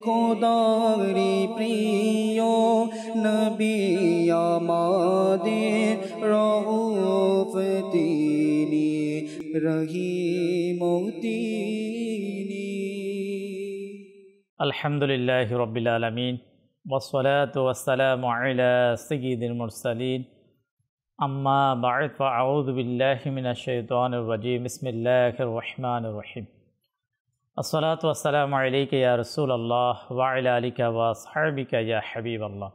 খোদারি প্রিয় নবী আমাদের রউফ তিনি রহিম তিনি। আলহামদুলিল্লাহি রাব্বিল আলামিন ওয়াসসালাতু ওয়াসসালামু আলা সাইয়্যিদিল মুরসালিন আম্মা বা'দ ফাআউযু বিল্লাহি মিনাশ শাইতানির রাজীম বিসমিল্লাহির রহমানির রহিম। আসসালাতু ওয়াসসালামু আলাইকা ইয়া রাসূলুল্লাহ ওয়া আলা আলিকা ওয়া আসহাবিকা ইয়া হাবিবাল্লাহ।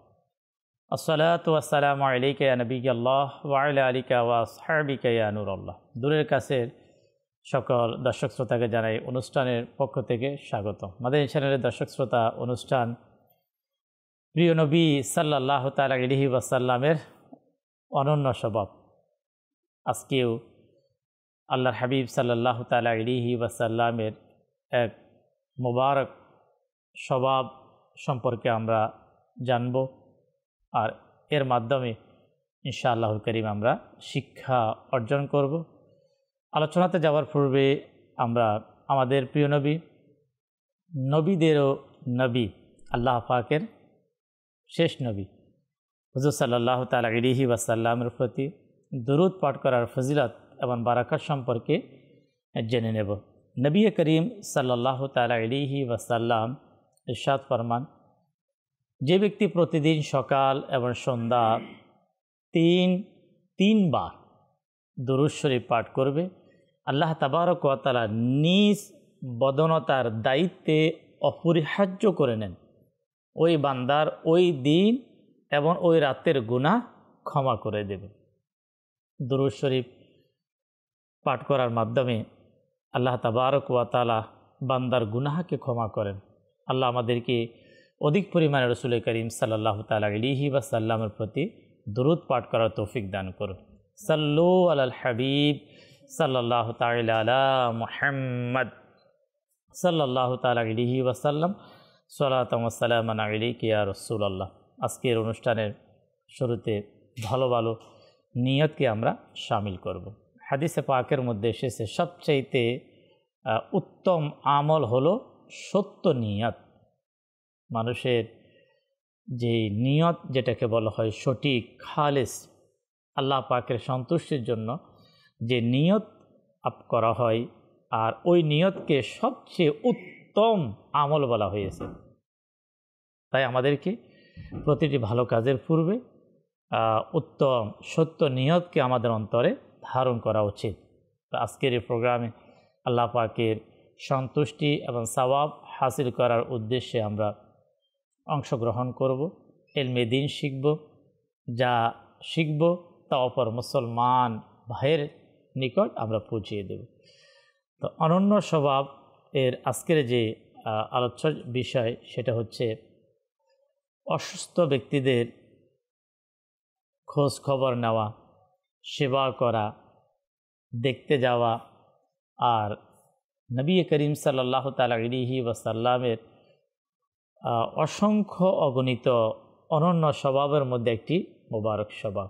আসসালাতু ওয়াসসালামু আলাইকা ইয়া নবিয়াল্লাহ ওয়া আলা আলিকা ওয়া আসহাবিকা ইয়া নূরাল্লাহ। দূরের কাছের সকল দর্শক শ্রোতাকে জানাই অনুষ্ঠানের পক্ষ থেকে স্বাগত। মাদানী চ্যানেলের দর্শক শ্রোতা, অনুষ্ঠান প্রিয় নবী সাল্লাল্লাহু তাআলা আলাইহি ওয়াসাল্লামের অনন্য স্বভাব। আজকেও আল্লাহর হাবিব সাল্লাল্লাহু তাআলা আলাইহি ওয়াসাল্লামের এক মোবারক স্বভাব সম্পর্কে আমরা জানব, আর এর মাধ্যমে ইনশাআল্লাহুল কারীম আমরা শিক্ষা অর্জন করব। আলোচনাতে যাওয়ার পূর্বে আমরা আমাদের প্রিয় নবী, নবীদেরও নবী, আল্লাহ পাকের শেষ নবী হুজুর সাল্লাল্লাহু তাআলা আলাইহি ওয়াসাল্লামের প্রতি দরুদ পাঠ করার ফজিলত এবং বারাকাত সম্পর্কে জেনে নেব। নবী করিম সাল্লাল্লাহু তাআলা আলাইহি ওয়াসাল্লাম ইরশাদ ফরমান, যে ব্যক্তি প্রতিদিন সকাল এবং সন্ধ্যা তিনবার দুরূদ শরীফ পাঠ করবে, আল্লাহ তাবারক ওয়া তাআলা নিজ বদনতার দায়িত্বে অপরিহার্য করে নেন ওই বান্দার ওই দিন এবং ওই রাতের গুনাহ ক্ষমা করে দেবে। দুরূদ শরীফ পাঠ করার মাধ্যমে আল্লাহ তাবারক ওয়া তাআলা বান্দার গুনাহকে ক্ষমা করেন। আল্লাহ আমাদেরকে অধিক পরিমাণে রাসূল করিম সাল্লাল্লাহু তাআলা আলাইহি ওয়াসাল্লামের প্রতি দুরূদ পাঠ করার তৌফিক দান করুন। সাল্লু আলাল হাবিব সাল্লাল্লাহু তাআলা আলা মুহাম্মদ সাল্লাল্লাহু তাআলা আলাইহি ওয়াসাল্লাম সালাতাম ওয়া সালামান আলাইকা ইয়া রাসূলুল্লাহ। আজকের অনুষ্ঠানের শুরুতে ভালো ভালো নিয়তকে আমরা শামিল করব। হাদিসে পাকের মধ্যে এসেছে সবচাইতে উত্তম আমল হলো সত্য নিয়ত। মানুষের যে নিয়ত, যেটাকে বলা হয় সঠিক খালেস, আল্লাহ পাকের সন্তুষ্টির জন্য যে নিয়ত করা হয়, আর ওই নিয়তকে সবচেয়ে উত্তম আমল বলা হয়েছে। তাই আমাদেরকে প্রতিটি ভালো কাজের পূর্বে উত্তম সত্য নিয়তকে আমাদের অন্তরে ধারণ করা উচিত। তো আজকের এই প্রোগ্রামে আল্লাহ পাকের সন্তুষ্টি এবং সওয়াব হাসিল করার উদ্দেশ্যে আমরা অংশগ্রহণ করব, ইলমে দ্বীন শিখব, যা শিখব তা অপর মুসলমান ভাইয়ের নিকট আমরা পৌঁছিয়ে দেব। তো অনন্য স্বভাব এর আজকের যে আলোচ্য বিষয়, সেটা হচ্ছে অসুস্থ ব্যক্তিদের খোঁজ খবর নেওয়া, সেবা করা, দেখতে যাওয়া। আর নবী করিম সাল্লাল্লাহু তাআলা আলাইহি ওয়াসাল্লামের অসংখ্য অগণিত অনন্য স্বভাবের মধ্যে একটি মোবারক স্বভাব।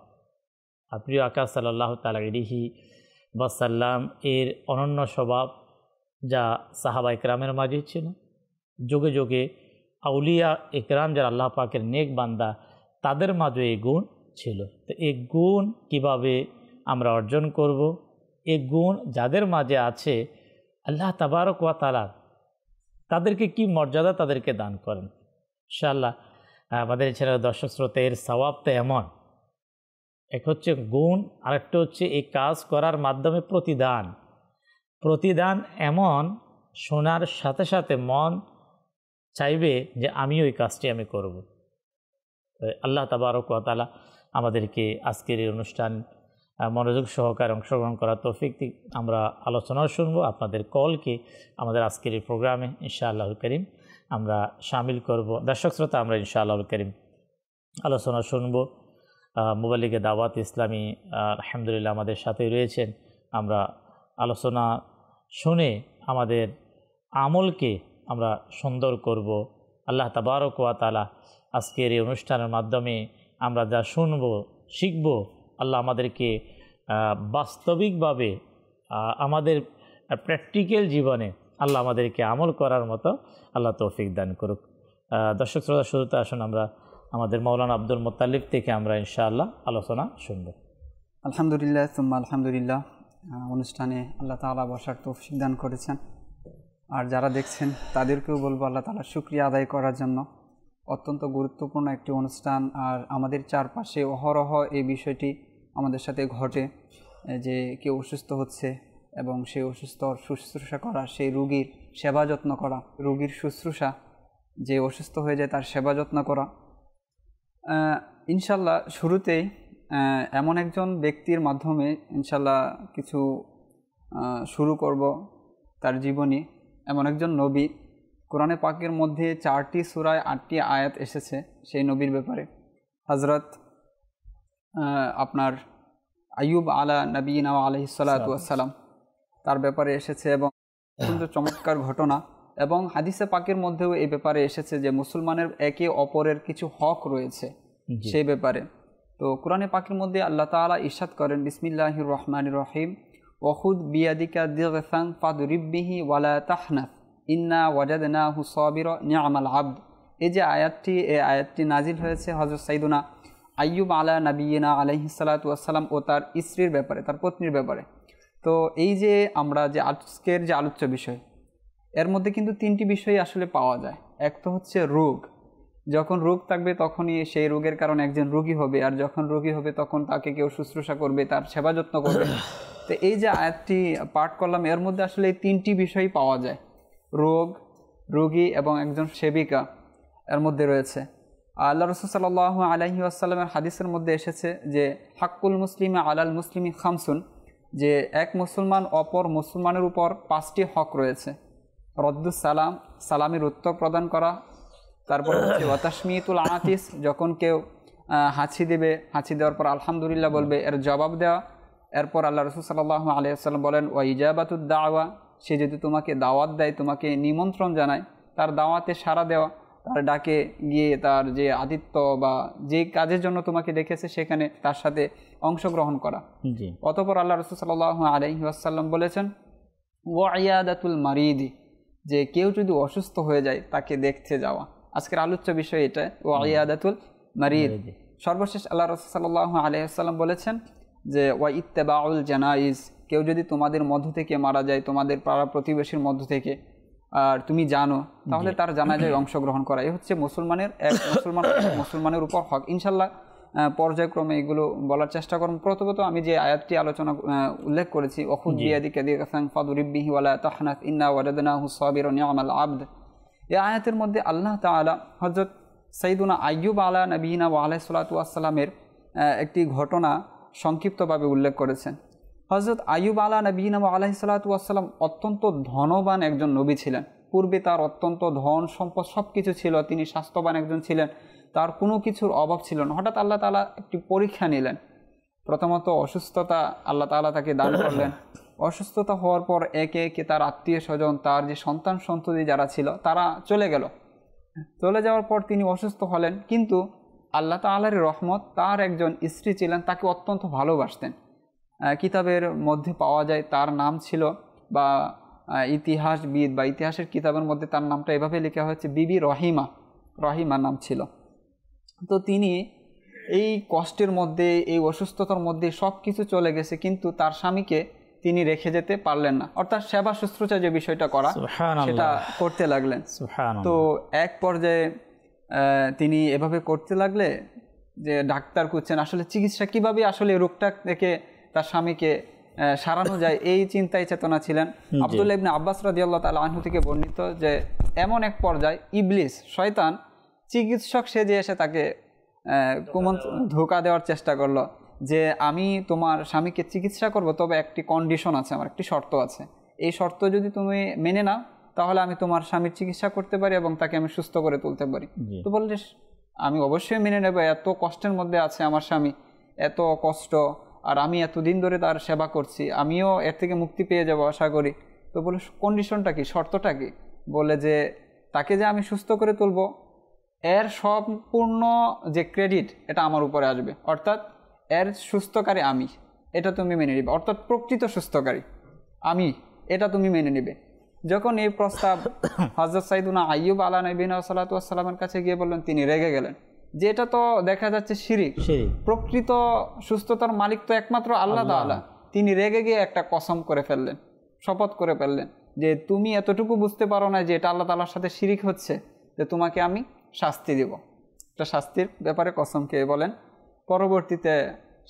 আর প্রিয় আকা সাল্লাল্লাহু তাআলা আলাইহি ওয়াসাল্লাম এর অনন্য স্বভাব, যা সাহাবা ইকরামের মাঝে ছিল, যুগে যুগে আউলিয়া ইকরাম যারা আল্লাহ পাকের নেক বান্দা, তাদের মাঝে এই গুণ ছিল। তো এই গুণ কিভাবে আমরা অর্জন করব? এই গুণ যাদের মাঝে আছে, আল্লাহ তাবারক ওয়া তাআলা তাদেরকে কি মর্যাদা তাদেরকে দান করেন। ইনশাআল্লাহ আমাদের ছেলের দর্শক শ্রোতা, এর সওয়াবটা এমন, এক হচ্ছে গুণ, আরেকটা হচ্ছে এই কাজ করার মাধ্যমে প্রতিদান এমন, শোনার সাথে সাথে মন চাইবে যে আমি ওই কাজটি আমি করব। আল্লাহ তাবারক ওয়া তাআলা আমাদেরকে আজকের এই অনুষ্ঠান মনোযোগ সহকারে অংশগ্রহণ করার তৌফিক দিক। আমরা আলোচনাও শুনবো, আপনাদের কলকে আমাদের আজকের এই প্রোগ্রামে ইনশাআল্লাহুল কারীম আমরা শামিল করব। দর্শক শ্রোতা, আমরা ইনশাআল্লাহুল কারীম আলোচনা শুনবো। মুবাল্লিগে দাওয়াত ইসলামী আলহামদুলিল্লাহ আমাদের সাথেই রয়েছেন। আমরা আলোচনা শুনে আমাদের আমলকে আমরা সুন্দর করব। আল্লাহ তাবারক ওয়া তাআলা আজকের এই অনুষ্ঠানের মাধ্যমে আমরা যা শুনব, শিখব, আল্লাহ আমাদেরকে বাস্তবিকভাবে আমাদের প্র্যাকটিক্যাল জীবনে আল্লাহ আমাদেরকে আমল করার মতো আল্লাহ তৌফিক দান করুক। দর্শক শ্রোতা, শুরুতে আসুন আমরা আমাদের মৌলানা আব্দুল মোত্তালিব থেকে আমরা ইনশাআল্লাহ আলোচনা শুনব। আলহামদুলিল্লাহ সুম্মা আলহামদুলিল্লাহ। অনুষ্ঠানে আল্লাহ তাআলা বসার তৌফিক দান করেছেন, আর যারা দেখছেন তাদেরকেও বলবো আল্লাহ তাআলার শুকরিয়া আদায় করার জন্য। অত্যন্ত গুরুত্বপূর্ণ একটি অনুষ্ঠান, আর আমাদের চারপাশে অহরহ এই বিষয়টি আমাদের সাথে ঘটে যে কেউ অসুস্থ হচ্ছে এবং সেই অসুস্থর শুশ্রূষা করা, সেই রোগীর সেবা যত্ন করা, রোগীর শুশ্রূষা, যে অসুস্থ হয়ে যায় তার সেবা যত্ন করা। ইনশাল্লাহ শুরুতেই এমন একজন ব্যক্তির মাধ্যমে ইনশাল্লাহ কিছু শুরু করব তার জীবনী। এমন একজন নবী, কোরআনে পাকের মধ্যে 4টি সূরায় 8টি আয়াত এসেছে সেই নবীর ব্যাপারে। হযরত আপনার আইয়ুব আলা নবীনা আলাইহিস সালাতু ওয়াস সালাম, তার ব্যাপারে এসেছে এবং সুন্দর চমৎকার ঘটনা। এবং হাদিসে পাকের মধ্যেও এই ব্যাপারে এসেছে যে মুসলমানের একে অপরের কিছু হক রয়েছে সেই ব্যাপারে। তো কোরআনে পাকের মধ্যে আল্লাহ তাআলা ইরশাদ করেন, বিসমিল্লাহির রহমানির রহিম, ওয়াখুদ বিয়াদিকা দিগসান ফাদরিব বিহি ওয়ালা তাহনাফ ইন্না ওয়াজাদনাহু সাবিরা নি'মাল আবদ। এই যে আয়াতটি, এই আয়াতটি নাজিল হয়েছে হযরত সাইয়্যিদুনা আইয়ুব আলা নবিয়িনা আলাইহিস সালাতু ওয়াস সালাম ও তার স্ত্রীর ব্যাপারে, তার পত্নীর ব্যাপারে। তো এই যে আমরা যে আজকের যে আলোচ্য বিষয়, এর মধ্যে কিন্তু 3টি বিষয় আসলে পাওয়া যায়। এক তো হচ্ছে রোগ, যখন রোগ থাকবে তখনই সেই রোগের কারণে একজন রোগী হবে, আর যখন রোগী হবে তখন তাকে কেউ শুশ্রূষা করবে, তার সেবা যত্ন করবে। তো এই যে আয়াতটি পাঠ করলাম, এর মধ্যে আসলে এই 3টি বিষয় পাওয়া যায়, রোগ, রোগী এবং একজন সেবিকা এর মধ্যে রয়েছে। আল্লাহ রাসূল সাল্লাল্লাহু আলাইহি ওয়াসাল্লামের হাদিসের মধ্যে এসেছে যে হাক্কুল মুসলিমি আলাল মুসলিমি খামসুন, যে এক মুসলমান অপর মুসলমানের উপর 5টি হক রয়েছে। রদ্দুস সালাম, সালামের উত্তর প্রদান করা। তারপর হচ্ছে ওয়াতাশমিতুল আতিস, যখন কেউ হাঁচি দেবে, হাঁচি দেওয়ার পর আলহামদুলিল্লাহ বলবে, এর জবাব দেওয়া। এরপর আল্লাহ রাসূল সাল্লাল্লাহু আলাইহি ওয়াসাল্লাম বলেন, ওয়া ইজাবাতুদ দাওয়া, সে যদি তোমাকে দাওয়াত দেয়, তোমাকে নিমন্ত্রণ জানায়, তার দাওয়াতে সাড়া দেওয়া, তার ডাকে গিয়ে তার যে আতিথ্য বা যে কাজের জন্য তোমাকে ডেকেছে সেখানে তার সাথে অংশগ্রহণ করা। অতঃপর আল্লাহ রাসূল সাল্লাল্লাহু আলাইহি ওয়াসাল্লাম বলেছেন, ওয়া ইয়াদাতুল মারিদি, যে কেউ যদি অসুস্থ হয়ে যায় তাকে দেখতে যাওয়া। আজকের আলোচ্য বিষয় এটা, ওয়া ইয়াদাতুল মারিদ। সর্বশেষ আল্লাহ রাসূল সাল্লাল্লাহু আলাইহি ওয়াসাল্লাম বলেছেন যে ওয়া ইত্তিবাউল জানাইজ, কেউ যদি তোমাদের মধ্য থেকে মারা যায়, তোমাদের পাড়া প্রতিবেশীর মধ্য থেকে, আর তুমি জানো, তাহলে তার জানাজায় অংশগ্রহণ করা। এই হচ্ছে মুসলমানের মুসলমানের উপর হক। ইনশাল্লাহ পর্যায়ক্রমে এগুলো বলার চেষ্টা করব। প্রথমত আমি যে আয়াতটি আলোচনা উল্লেখ করেছি, ওয়াখুদ বিয়াদিকা দিগসান ফাদরিব বিহি ওয়ালা তাহনাফ ইন্না ওয়াজাদনাহু সাবিরা নি'মাল আবদ, এই আয়াতের মধ্যে আল্লাহ তাআলা হযরত সাইয়্যিদুনা আইয়ুব আলা নবিয়িনা ওয়া আলাইহিস সালাতু ওয়াস সালামের একটি ঘটনা সংক্ষিপ্তভাবে উল্লেখ করেছেন। হযরত আইয়ুব আলা নবিয়িনা ওয়া আলাইহিস সালাতু ওয়াস সালাম অত্যন্ত ধনবান একজন নবী ছিলেন। পূর্বে তার অত্যন্ত ধন সম্পদ সব কিছু ছিল, তিনি স্বাস্থ্যবান একজন ছিলেন, তার কোনো কিছুর অভাব ছিল না। হঠাৎ আল্লাহ তাআলা একটি পরীক্ষা নিলেন। প্রথমত অসুস্থতা আল্লাহ তাআলা তাকে দান করলেন। অসুস্থতা হওয়ার পর একে একে তার আত্মীয় স্বজন, তার যে সন্তান সন্ততি যারা ছিল তারা চলে গেল। চলে যাওয়ার পর তিনি অসুস্থ হলেন, কিন্তু আল্লাহ তাআলার রহমত, তার একজন স্ত্রী ছিলেন, তাকে অত্যন্ত ভালোবাসতেন। কিতাবের মধ্যে পাওয়া যায় তার নাম ছিল, বা ইতিহাসবিদ বা ইতিহাসের কিতাবের মধ্যে তার নামটা এভাবে লেখা হয়েছে, বিবি রহিমা, রহিমা নাম ছিল। তো তিনি এই কষ্টের মধ্যে, এই অসুস্থতার মধ্যে সব কিছু চলে গেছে, কিন্তু তার স্বামীকে তিনি রেখে যেতে পারলেন না। অর্থাৎ সেবা শুশ্রূষা যে বিষয়টা করা, সেটা করতে লাগলেন। তো এক পর্যায়ে তিনি এভাবে করতে লাগলে যে ডাক্তার খুঁজছেন আসলে চিকিৎসা কিভাবে আসলে রোগটা থেকে তার স্বামীকে সারানো যায়, এই চিন্তায় চেতনা ছিলেন। আব্দুল্লাহ ইবনে আব্বাস রাদিয়াল্লাহু তাআলা আনহু থেকে বর্ণিত যে এমন এক পর্যায়ে ইবলিস, শয়তান, চিকিৎসক সেজে এসে তাকে ধোঁকা দেওয়ার চেষ্টা করলো যে আমি তোমার স্বামীকে চিকিৎসা করব, তবে একটি কন্ডিশন আছে, আমার একটি শর্ত আছে, এই শর্ত যদি তুমি মেনে নাও তাহলে আমি তোমার স্বামীর চিকিৎসা করতে পারি এবং তাকে আমি সুস্থ করে তুলতে পারি। তো বললে আমি অবশ্যই মেনে নেব, এত কষ্টের মধ্যে আছে আমার স্বামী, এত কষ্ট, আর আমি এতদিন ধরে তার সেবা করছি, আমিও এর থেকে মুক্তি পেয়ে যাব আশা করি। তো বলে কন্ডিশনটা কি, শর্তটা কি? বলে যে তাকে যে আমি সুস্থ করে তুলব, এর সম্পূর্ণ যে ক্রেডিট এটা আমার উপরে আসবে, অর্থাৎ এর সুস্থকারী আমি, এটা তুমি মেনে নিবে, অর্থাৎ প্রকৃত সুস্থকারী আমি, এটা তুমি মেনে নিবে। যখন এই প্রস্তাব হযরত সাইয়্যিদুনা আইয়ুব আলা নবিনা সাল্লাতু ওয়াস সালামের কাছে গিয়ে বললেন, তিনি রেগে গেলেন যে এটা তো দেখা যাচ্ছে শিরিক, প্রকৃত সুস্থতার মালিক তো একমাত্র আল্লাহ তাআলা। তিনি রেগে গিয়ে একটা কসম করে ফেললেন, শপথ করে ফেললেন যে তুমি এতটুকু বুঝতে পারো না যে এটা আল্লাহ তাআলার সাথে শিরিক হচ্ছে, যে তোমাকে আমি শাস্তি দেব। একটা শাস্তির ব্যাপারে কসম খেয়ে বলেন। পরবর্তীতে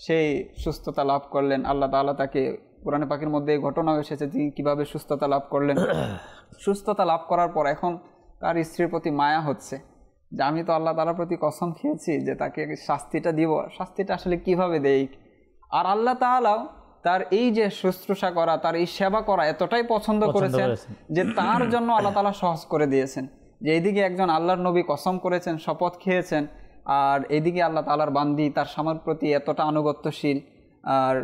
সেই সুস্থতা লাভ করলেন। আল্লাহ তাআলা তাকে, কোরআনে পাকের মধ্যে এই ঘটনাও এসেছে তিনি কীভাবে সুস্থতা লাভ করলেন। সুস্থতা লাভ করার পর এখন তার স্ত্রীর প্রতি মায়া হচ্ছে যে আমি তো আল্লাহ তাআলার প্রতি কসম খেয়েছি যে তাকে শাস্তিটা দিব, শাস্তিটা আসলে কিভাবে দেই। আর আল্লাহ তাআলাও তার এই যে শুশ্রূষা করা, তার এই সেবা করা এতটাই পছন্দ করেছেন যে তার জন্য আল্লাহ তাআলা সহজ করে দিয়েছেন। যে এইদিকে একজন আল্লাহর নবী কসম করেছেন, শপথ খেয়েছেন, আর এদিকে আল্লাহ তাআলার বান্দি তার স্বামীর প্রতি এতটা আনুগত্যশীল, আর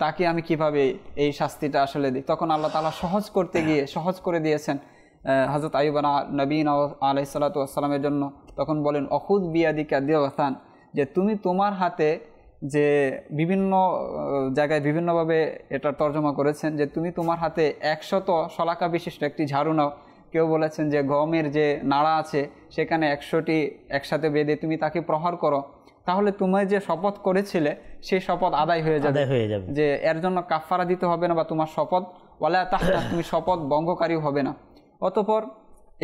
তাকে আমি কিভাবে এই শাস্তিটা আসলে দিই। তখন আল্লাহ তাআলা সহজ করতে গিয়ে সহজ করে দিয়েছেন হযরত আইয়ুব নবীনা আলাইহিস সালাতু ওয়াস সালামের জন্য। তখন বলেন অখুদ বিয়াদিকা দিওয়াসান, যে তুমি তোমার হাতে, যে বিভিন্ন জায়গায় বিভিন্নভাবে এটা তর্জমা করেছেন যে তুমি তোমার হাতে 100 শলাকা বিশিষ্ট একটি ঝাড়ু নাও। কেউ বলেছেন যে গমের যে নাড়া আছে সেখানে 100টি একসাথে বেঁধে তুমি তাকে প্রহার করো, তাহলে তুমি যে শপথ করেছিলে সেই শপথ আদায় হয়ে যাবে, যে এর জন্য কাফারা দিতে হবে না, বা তোমার শপথ ওয়ালা তাহতা, তুমি শপথ ভঙ্গকারী হবে না। অতঃপর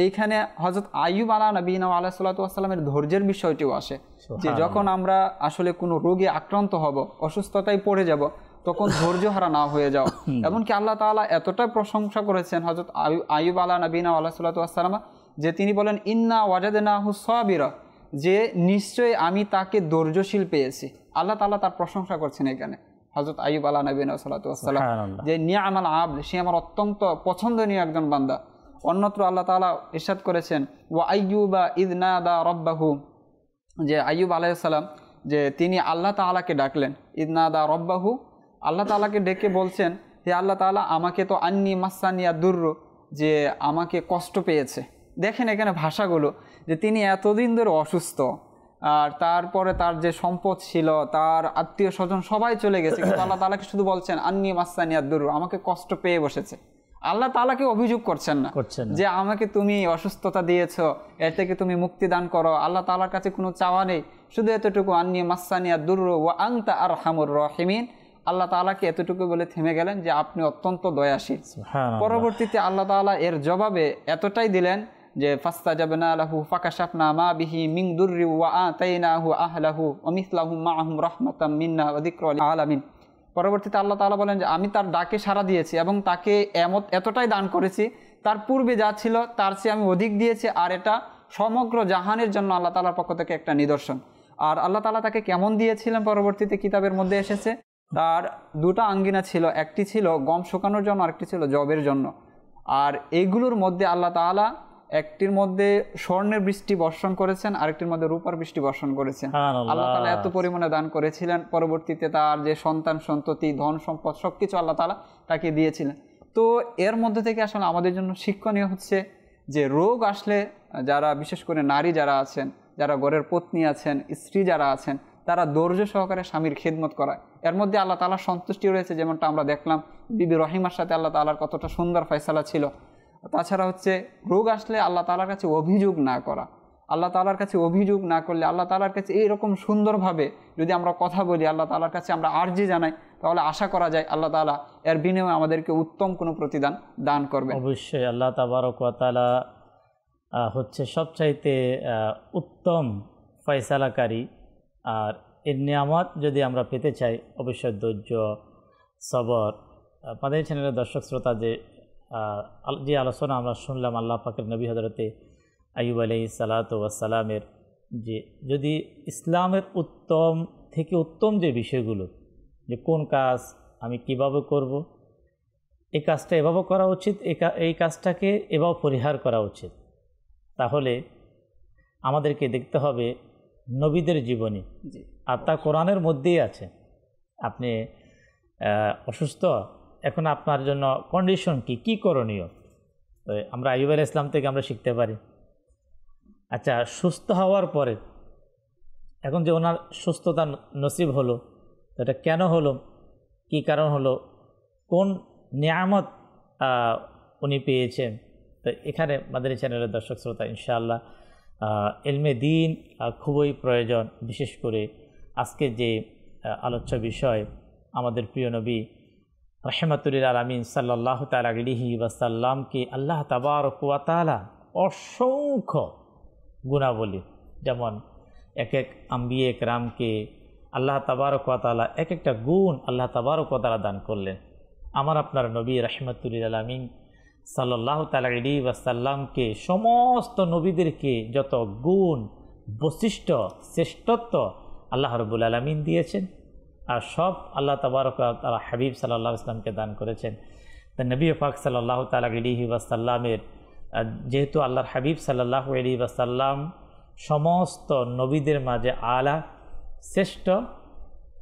এইখানে হযরত আইয়ুব আলা নবীনা আলাইহিস সালাতু ওয়াস সালামের ধৈর্যের বিষয়টিও আসে, যে যখন আমরা আসলে কোনো রোগে আক্রান্ত হব, অসুস্থতায় পড়ে যাব, তখন ধৈর্য হারা না হয়ে যাও। এমনকি আল্লাহ তাআলা এতটাই প্রশংসা করেছেন হযরত আইয়ুব আলা নবীনা আলাইহিস সালাতু ওয়াস সালাম, যে তিনি বলেন ইন্না ওয়াজাদনাহু সাবিরা, যে নিশ্চয়ই আমি তাকে ধৈর্যশীল পেয়েছি। আল্লাহ তাআলা তার প্রশংসা করছেন এখানে হযরত আইয়ুব আলা নবীনা সাল্লাল্লাহু আলাইহি ওয়াসাল্লাম, যে নি'মাল আবদ, সে আমার অত্যন্ত পছন্দনীয় একজন বান্দা। অন্যত্র আল্লাহ তাআলা ইরশাদ করেছেন ওয়া আইয়ুবা ইয নাদা রাব্বাহু, যে আইয়ুব আলাইহিস সালাম যে তিনি আল্লাহ তাআলাকে ডাকলেন, ইয নাদা রাব্বাহু, আল্লাহ তাআলাকে ডেকে বলছেন হে আল্লাহ তাআলা আমাকে তো আন্নি মাসানিয়া দুররু, যে আমাকে কষ্ট পেয়েছে। দেখেন এখানে ভাষাগুলো, যে তিনি এতদিন ধরে অসুস্থ, আর তারপরে তার যে সম্পদ ছিল, তার আত্মীয় স্বজন সবাই চলে গেছে, কিন্তু আল্লাহ তাআলাকে শুধু বলছেন আন্নি মাসানিয়া দুররু, আমাকে কষ্ট পেয়ে বসেছে। আল্লাহ তাআলাকে অভিযোগ করছেন না যে আমাকে তুমি অসুস্থতা দিয়েছো, এর থেকে তুমি মুক্তি দান করো। আল্লাহ তাআলার কাছে কোনো চাওয়া নেই, শুধু এতটুকু আন্নি মাসানিয়া দুররু ওয়া আনতা আরহামুর রাহিমিন। আল্লাহ তাআলাকে এতটুকু বলে থেমে গেলেন যে আপনি অত্যন্ত দয়াশীল। পরবর্তীতে আল্লাহ তাআলা এর জবাবে এতটাই দিলেন যে ফাস্তাজাবনা লাহু ফাকাশাফনা মা বিহি মিন দুররি ওয়া আতাইনাহু আহলাহু ওয়া মিসলাহুম মাআহুম রাহমাতাম মিন্না ওয়া যিকরা লিল আলামিন। পরবর্তীতে আল্লাহ তাআলা বলেন যে আমি তার ডাকে সাড়া দিয়েছি এবং তাকে এতটাই দান করেছি, তার পূর্বে যা ছিল তার চেয়ে আমি অধিক দিয়েছি, আর এটা সমগ্র জাহানের জন্য আল্লাহ তাআলার পক্ষ থেকে একটা নিদর্শন। আর আল্লাহ তাআলা তাকে কেমন দিয়েছিলেন পরবর্তীতে কিতাবের মধ্যে এসেছে, তার দুটা আঙ্গিনা ছিল, একটি ছিল গম শুকানোর জন্য, আরেকটি ছিল জবের জন্য। আর এইগুলোর মধ্যে আল্লাহ তাআলা একটির মধ্যে স্বর্ণের বৃষ্টি বর্ষণ করেছেন, আরেকটির মধ্যে রূপার বৃষ্টি বর্ষণ করেছেন। আল্লাহ তাআলা এত পরিমাণে দান করেছিলেন, পরবর্তীতে তার যে সন্তান সন্ততি ধন সম্পদ সবকিছু আল্লাহ তাআলা তাকে দিয়েছিলেন। তো এর মধ্যে থেকে আসলে আমাদের জন্য শিক্ষণীয় হচ্ছে যে রোগ আসলে যারা, বিশেষ করে নারী যারা আছেন, যারা ঘরের পত্নী আছেন, স্ত্রী যারা আছেন, তারা ধৈর্য সহকারে স্বামীর খেদমত করায়। এর মধ্যে আল্লাহ তাআলার সন্তুষ্টি রয়েছে, যেমনটা আমরা দেখলাম বিবি রহিমার সাথে আল্লাহ তাআলার কতটা সুন্দর ফয়সালা ছিল। তাছাড়া হচ্ছে রোগ আসলে আল্লাহ তাআলার কাছে অভিযোগ না করা, আল্লাহ তাআলার কাছে অভিযোগ না করলে, আল্লাহ তাআলার কাছে এইরকম সুন্দরভাবে যদি আমরা কথা বলি, আল্লাহ তাআলার কাছে আমরা আরজি জানাই, তাহলে আশা করা যায় আল্লাহ তাআলা এর বিনিময়ে আমাদেরকে উত্তম কোনো প্রতিদান দান করবেন। অবশ্যই আল্লাহ তাবারক ওয়া তাআলা হচ্ছে সবচাইতে উত্তম ফয়সালাকারী। আর এর নিয়ামত যদি আমরা পেতে চাই, অবশ্যই ধৈর্য, সবর। আমাদের চ্যানেলের দর্শক শ্রোতা যে আলোচনা আমরা শুনলাম আল্লাহ পাকের নবী হযরতে আইয়ুব আলাইহিস সালাতু ওয়াস সালামের, যে যদি ইসলামের উত্তম থেকে উত্তম যে বিষয়গুলো, যে কোন কাজ আমি কিভাবে করব, এই কাজটা এভাবে করা উচিত, এই কাজটাকে এভাবে পরিহার করা উচিত, তাহলে আমাদেরকে দেখতে হবে নবীদের জীবনী, আর তা কোরআনের মধ্যেই আছে। আপনি অসুস্থ, এখন আপনার জন্য কন্ডিশন কি করণীয়, আমরা আইয়ুব আলাইহিস সালাম থেকে আমরা শিখতে পারি। আচ্ছা, সুস্থ হওয়ার পরে এখন যে ওনার সুস্থতা নসিব হলো, এটা কেন হলো, কি কারণ হলো, কোন নিয়ামত উনি পেয়েছেন। তো এখানে মাদানী চ্যানেলের দর্শক শ্রোতা ইনশাআল্লাহ ইলমে দ্বীন খুবই প্রয়োজন। বিশেষ করে আজকে যে আলোচ্য বিষয় আমাদের প্রিয় নবী রাহমাতুল আলামিন সাল্লাল্লাহু তাআলা আলাইহি ওয়াসাল্লামকে আল্লাহ তাবারক ওয়া তাআলা অসংখ্য গুণাবলী, যেমন এক এক আম্বিয়ে কেরামকে আল্লাহ তাবারক ওয়া তাআলা এক একটা গুণ আল্লাহ তাবারক ওয়া তাআলা দান করলেন। আমার আপনার নবী রাহমাতুল আলামিন সাল্লাল্লাহু তাআলা আলাইহি ওয়াসাল্লামকে সমস্ত নবীদেরকে যত গুণ, বৈশিষ্ট্য, শ্রেষ্ঠত্ব আল্লাহ রাব্বুল আলামিন দিয়েছেন, আর সব আল্লাহ তাবারক ওয়া তাআলা হাবিব সাল্লাল্লাহু আলাইহি ওয়াসাল্লামকে দান করেছেন। তো নবী পাক সাল্লাল্লাহু তাআলা আলাইহি ওয়াসাল্লামের যেহেতু আল্লাহর হাবিব সাল্লাল্লাহু আলাইহি ওয়াসাল্লাম সমস্ত নবীদের মাঝে আলা, শ্রেষ্ঠ,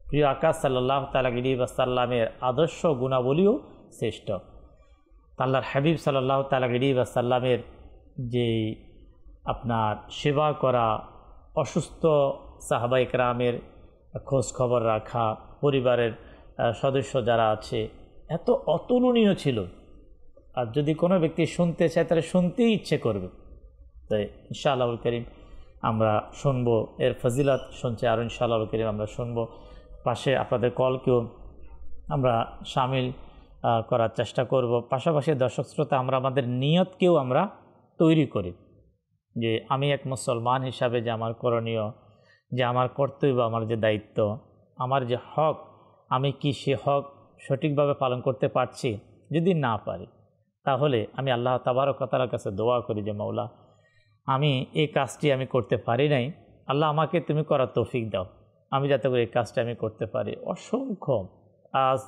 প্রিয় আকাশ সাল্লাল্লাহু তাআলা আলাইহি ওয়াসাল্লামের আদর্শ গুণাবলীও শ্রেষ্ঠ। আল্লাহর হাবিব সাল্লাল্লাহু তাআলা আলাইহি ওয়াসাল্লামের যে আপনার সেবা করা, অসুস্থ সাহাবায়ে কেরামের খোঁজ খবর রাখা, পরিবারের সদস্য যারা আছে, এত অতুলনীয় ছিল। আর যদি কোনো ব্যক্তি শুনতে চায় তাহলে শুনতেই ইচ্ছে করবে। তাই ইনশাআল্লাহুল কারীম আমরা শুনবো, এর ফজিলত শুনছে, আর ইনশাআল্লাহুল কারীম আমরা শুনবো। পাশে আপনাদের কলকেও আমরা শামিল করার চেষ্টা করব। পাশাপাশি দর্শক শ্রোতা, আমরা আমাদের নিয়তকেও আমরা তৈরি করি যে আমি এক মুসলমান হিসাবে যে আমার করণীয়, যে আমার কর্তব্য, আমার যে দায়িত্ব, আমার যে হক, আমি কি সে হক সঠিকভাবে পালন করতে পারছি। যদি না পারি তাহলে আমি আল্লাহ তাবারক ওয়া তাআলার কাছে দোয়া করি যে মাওলা, আমি এই কাজটি আমি করতে পারি নাই, আল্লাহ আমাকে তুমি করার তৌফিক দাও, আমি যাতে করে এই কাজটা আমি করতে পারি। অসংখ্য আজ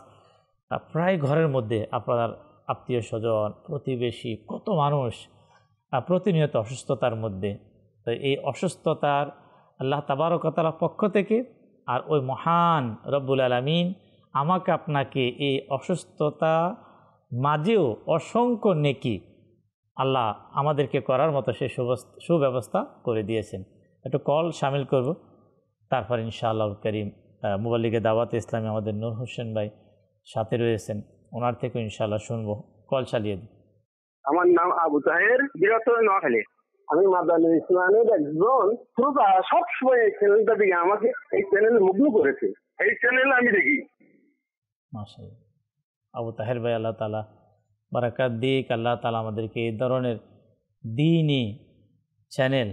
প্রায় ঘরের মধ্যে আপনার আত্মীয় স্বজন, প্রতিবেশী, কত মানুষ প্রতিনিয়ত অসুস্থতার মধ্যে। তো এই অসুস্থতার আল্লাহ তাবারক ওয়া তাআলার পক্ষ থেকে, আর ওই মহান রব্বুল আলামিন আমাকে আপনাকে এই অসুস্থতা মাঝেও অসংখ্য নেকি আল্লাহ আমাদেরকে করার মতো সে সুব্যবস্থা করে দিয়েছেন। একটু কল শামিল করব, তারপর ইনশাআল্লাহুল কারীম মুবাল্লিগে দাওয়াতে ইসলামী আমাদের নূর হোসেন ভাই সাথে রয়েছেন, ওনার থেকে ইনশাআল্লাহ শুনবো। কল চালিয়ে দিন। আমার নাম আবু তাহের, বৃহত্তর নোয়াখালী। আমি মাদানী ইসলামের একজন শ্রোতা, সবসময় এই চ্যানেলটা দেখি, আমাকে এই চ্যানেল মুগ্ধ করেছে, এই চ্যানেল আমি দেখি। মাশাআল্লাহ, আবু তাহের ভাই, আল্লাহ তাআলা বারাকাত দিক। আল্লাহ তাআলা আমাদেরকে এই ধরনের দ্বীনি চ্যানেল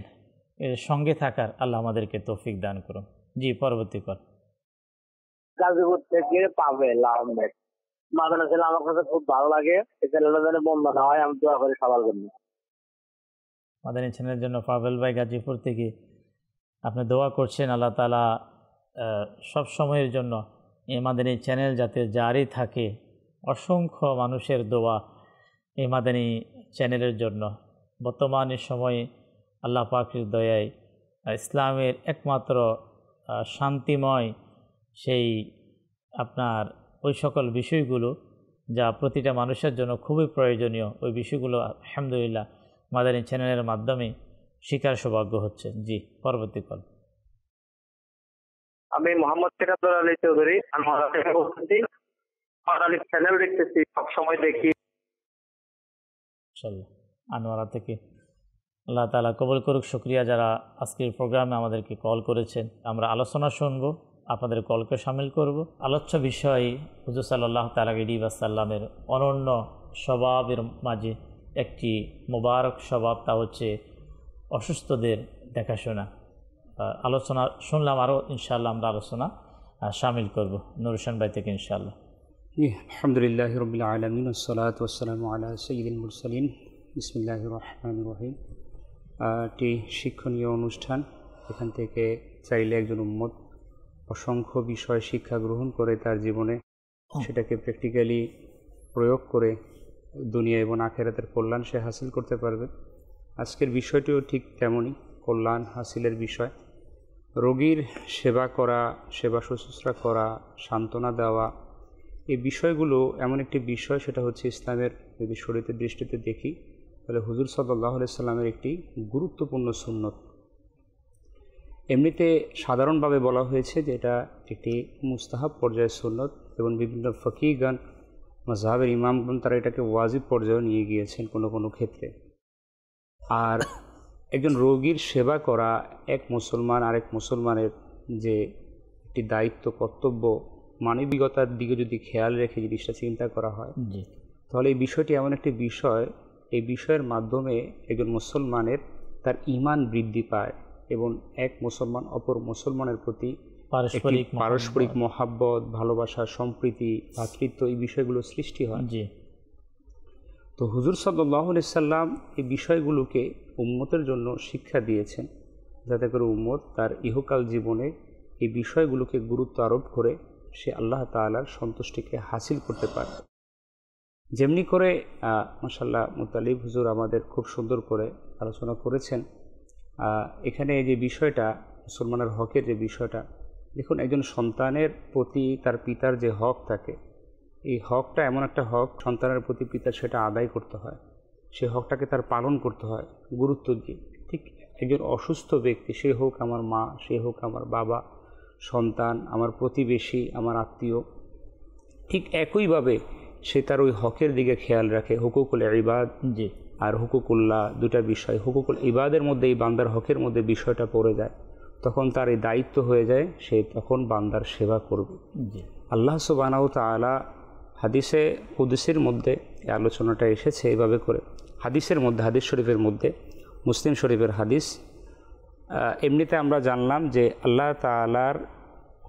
এর সঙ্গে থাকার আল্লাহ আমাদেরকে তৌফিক দান করুন। জি, পরবর্তী কল। গাজীপুর থেকে পাবেল আহমেদ। মাদানী চ্যানেল আমার কাছে খুব ভালো লাগে, এই চ্যানেলটা যেন বন্ধ না হয়, আমি দোয়া করি সবার জন্য। মাদানী চ্যানেলের জন্য পাবেল ভাই গাজীপুর থেকে আপনি দোয়া করছেন, আল্লাহ তাআলা সব সময়ের জন্য এই মাদানী চ্যানেল যাতে জারি থাকে। অসংখ্য মানুষের দোয়া এই মাদানী চ্যানেলের জন্য। বর্তমানে সময়ে আল্লাহ পাকের দয়ায় ইসলামের একমাত্র শান্তিময় সেই আপনার ওই সকল বিষয়গুলো যা প্রতিটা মানুষের জন্য খুবই প্রয়োজনীয়, ওই বিষয়গুলো আলহামদুলিল্লাহ মাদানী চ্যানেলের মাধ্যমে শিকার সৌভাগ্য হচ্ছে। জি, পরবর্তী কল। আমি মোহাম্মদ সিরাজুল আলী চৌধুরী, আনোয়ারা থেকে বলতেছি। মাদানী চ্যানেল দেখতেছি, সবসময় দেখি। ইনশাআল্লাহ আনোয়ারা থেকে। আল্লাহ তাআলা কবুল করুক। শুকরিয়া যারা আজকের প্রোগ্রামে আমাদেরকে কল করেছেন। আমরা আলোচনা শুনবো, আপনাদের কলকে শামিল করব। আলোচ্য বিষয় হুজুর সাল্লাল্লাহু তাআলা আলাইহি ওয়াসাল্লামের অনন্য স্বভাবের মাঝে একটি মোবারক স্বভাব, তা হচ্ছে অসুস্থদের দেখাশোনা। আলোচনা শুনলাম, আরও ইনশাআল্লাহ আমরা আলোচনা শামিল করব নূর হোসেন ভাই থেকে ইনশাআল্লাহ। আলহামদুলিল্লাহি রাব্বিল আলামিন, ওয়াসসালাতু ওয়াসসালামু আলা সাইয়্যিদিল মুরসালিন, বিসমিল্লাহির রহমানির রহিম। একটি শিক্ষণীয় অনুষ্ঠান। এখান থেকে চাইলে একজন উম্মত অসংখ্য বিষয় শিক্ষা গ্রহণ করে তার জীবনে সেটাকে প্র্যাকটিক্যালি প্রয়োগ করে দুনিয়া এবং আখিরাতের কল্যাণ সে হাসিল করতে পারবে। আজকের বিষয়টিও ঠিক তেমনই, কল্যাণ হাসিলের বিষয়। রোগীর সেবা করা, সেবা শুশ্রূষা করা, সান্ত্বনা দেওয়া, এই বিষয়গুলো এমন একটি বিষয়, সেটা হচ্ছে ইসলামের যদি শরীয়তের দৃষ্টিতে দেখি তাহলে হুজুর সাল্লাল্লাহু আলাইহি সাল্লামের একটি গুরুত্বপূর্ণ সুন্নত। এমনিতে সাধারণভাবে বলা হয়েছে যে এটা একটি মুস্তাহাব পর্যায়ের সুন্নত, এবং বিভিন্ন ফকিহগণ মাযহাবের ইমামগণ তারা এটাকে ওয়াজিব পর্যায়ে নিয়ে গিয়েছেন কোনো কোনো ক্ষেত্রে। আর একজন রোগীর সেবা করা এক মুসলমান আরেক মুসলমানের যে একটি দায়িত্ব, কর্তব্য, মানবিকতার দিকে যদি খেয়াল রেখে জিনিসটা চিন্তা করা হয়, তাহলে এই বিষয়টি এমন একটি বিষয়, এই বিষয়ের মাধ্যমে একজন মুসলমানের তার ঈমান বৃদ্ধি পায় এবং এক মুসলমান অপর মুসলমানের প্রতি পারস্পরিক মহাব্বত, ভালোবাসা, সম্প্রীতি, ভ্রাতৃত্ব, এই বিষয়গুলো সৃষ্টি হয়। তো হুজুর সাল্লাল্লাহু আলাইহি সাল্লাম এই বিষয়গুলোকে উম্মতের জন্য শিক্ষা দিয়েছেন, যাতে করে উম্মত তার ইহকাল জীবনে এই বিষয়গুলোকে গুরুত্ব আরোপ করে সে আল্লাহ তাআলার সন্তুষ্টিকে হাসিল করতে পারে। যেমনি করে মাশাআল্লাহ মুতালিব হুজুর আমাদের খুব সুন্দর করে আলোচনা করেছেন। এখানে যে বিষয়টা মুসলমানের হকের যে বিষয়টা, দেখুন একজন সন্তানের প্রতি তার পিতার যে হক থাকে, এই হকটা এমন একটা হক, সন্তানের প্রতি পিতার সেটা আদায় করতে হয়, সে হকটাকে তার পালন করতে হয় গুরুত্ব দিয়ে। ঠিক একজন অসুস্থ ব্যক্তি, সে হোক আমার মা, সে হোক আমার বাবা, সন্তান, আমার প্রতিবেশী, আমার আত্মীয়, ঠিক একইভাবে সে তার ওই হকের দিকে খেয়াল রাখে। হুকুকুল ইবাদ আর হুকুকুল্লাহ দুটা বিষয়, হুকুকুল ইবাদের মধ্যে এই বান্দার হকের মধ্যে বিষয়টা পড়ে যায়, তখন তার এই দায়িত্ব হয়ে যায়, সে তখন বান্দার সেবা করবে। আল্লাহ সুবহানাহু ওয়া তাআলা হাদিসে কুদসির মধ্যে এই আলোচনাটা এসেছে এইভাবে করে, হাদিসের মধ্যে, হাদিস শরীফের মধ্যে, মুসলিম শরীফের হাদিস। এমনিতে আমরা জানলাম যে আল্লাহ তাআলার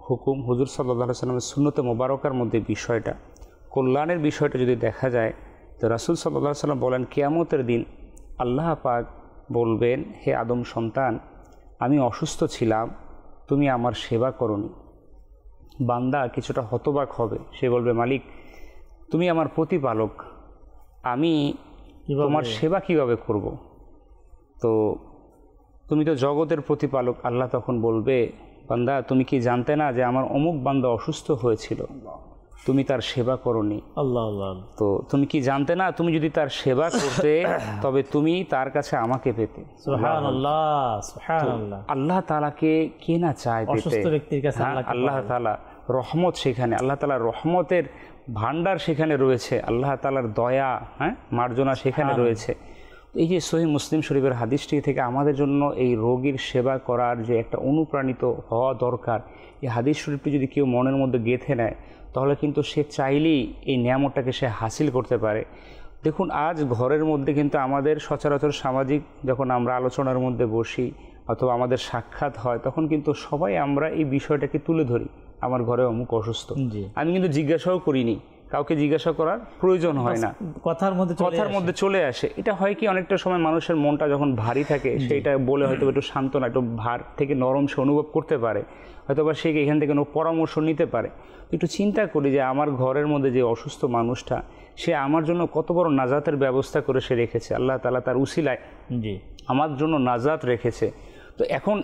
হুকুম, হুজুর সাল্লাল্লাহু আলাইহি সাল্লামের সুন্নতে মোবারকার মধ্যে বিষয়টা, কল্যাণের বিষয়টা যদি দেখা যায়, তো রাসূল সাল্লাল্লাহু আলাইহি সাল্লাম বলেন কিয়ামতের দিন আল্লাহ পাক বলবেন, হে আদম সন্তান, আমি অসুস্থ ছিলাম, তুমি আমার সেবা করনি। বান্দা কিছুটা হতবাক হবে, সে বলবে, মালিক তুমি আমার প্রতিপালক, আমি তোমার সেবা কিভাবে করব? তো তুমি তো জগতের প্রতিপালক। আল্লাহ তখন বলবে, বান্দা তুমি কি জানতে না যে আমার অমুক বান্দা অসুস্থ হয়েছিল, তুমি তার সেবা করনি? আল্লাহ আল্লাহ। তো তুমি কি জানতে না, তুমি যদি তার সেবা করতে তবে তুমি তার কাছে আমাকে পেতে। সুবহানাল্লাহ, সুবহানাল্লাহ। আল্লাহ তাআলাকে কে না চায় পেতে? অসুস্থ ব্যক্তির কাছে আল্লাহ তাআলা রহমত, সেখানে আল্লাহ তাআলার রহমতের ভান্ডার সেখানে রয়েছে, আল্লাহ তাআলার দয়া, মার্জনা সেখানে রয়েছে। এই যে সহিহ মুসলিম শরীফের হাদিসটি থেকে আমাদের জন্য এই রোগীর সেবা করার যে একটা অনুপ্রাণিত হওয়া দরকার, এই হাদিস শরীফটি যদি কেউ মনের মধ্যে গেঁথে নেয়, তাহলে কিন্তু সে চাইলেই এই নিয়ামতটাকে সে হাসিল করতে পারে। দেখুন আজ ঘরের মধ্যে কিন্তু আমাদের সচরাচর সামাজিক যখন আমরা আলোচনার মধ্যে বসি অথবা আমাদের সাক্ষাৎ হয়, তখন কিন্তু সবাই আমরা এই বিষয়টাকে তুলে ধরি, আমার ঘরে অমুক অসুস্থ। আমি কিন্তু জিজ্ঞাসাও করিনি, কাউকে জিজ্ঞাসা করার প্রয়োজন হয় না, কথার মধ্যে চলে আসে। এটা হয় কি, অনেকটা সময় মানুষের মনটা যখন ভারী থাকে, সেইটা বলে হয়তো একটু সান্ত্বনা, একটু ভার থেকে নরম সে অনুভব করতে পারে, হয়তোবা সে এখান থেকে পরামর্শ নিতে পারে। একটু চিন্তা করি যে আমার ঘরের মধ্যে যে অসুস্থ মানুষটা, সে আমার জন্য কত বড় নাজাতের ব্যবস্থা করে সে রেখেছে, আল্লাহ তাআলা তার উসিলায় আমার জন্য নাজাত রেখেছে। তো এখন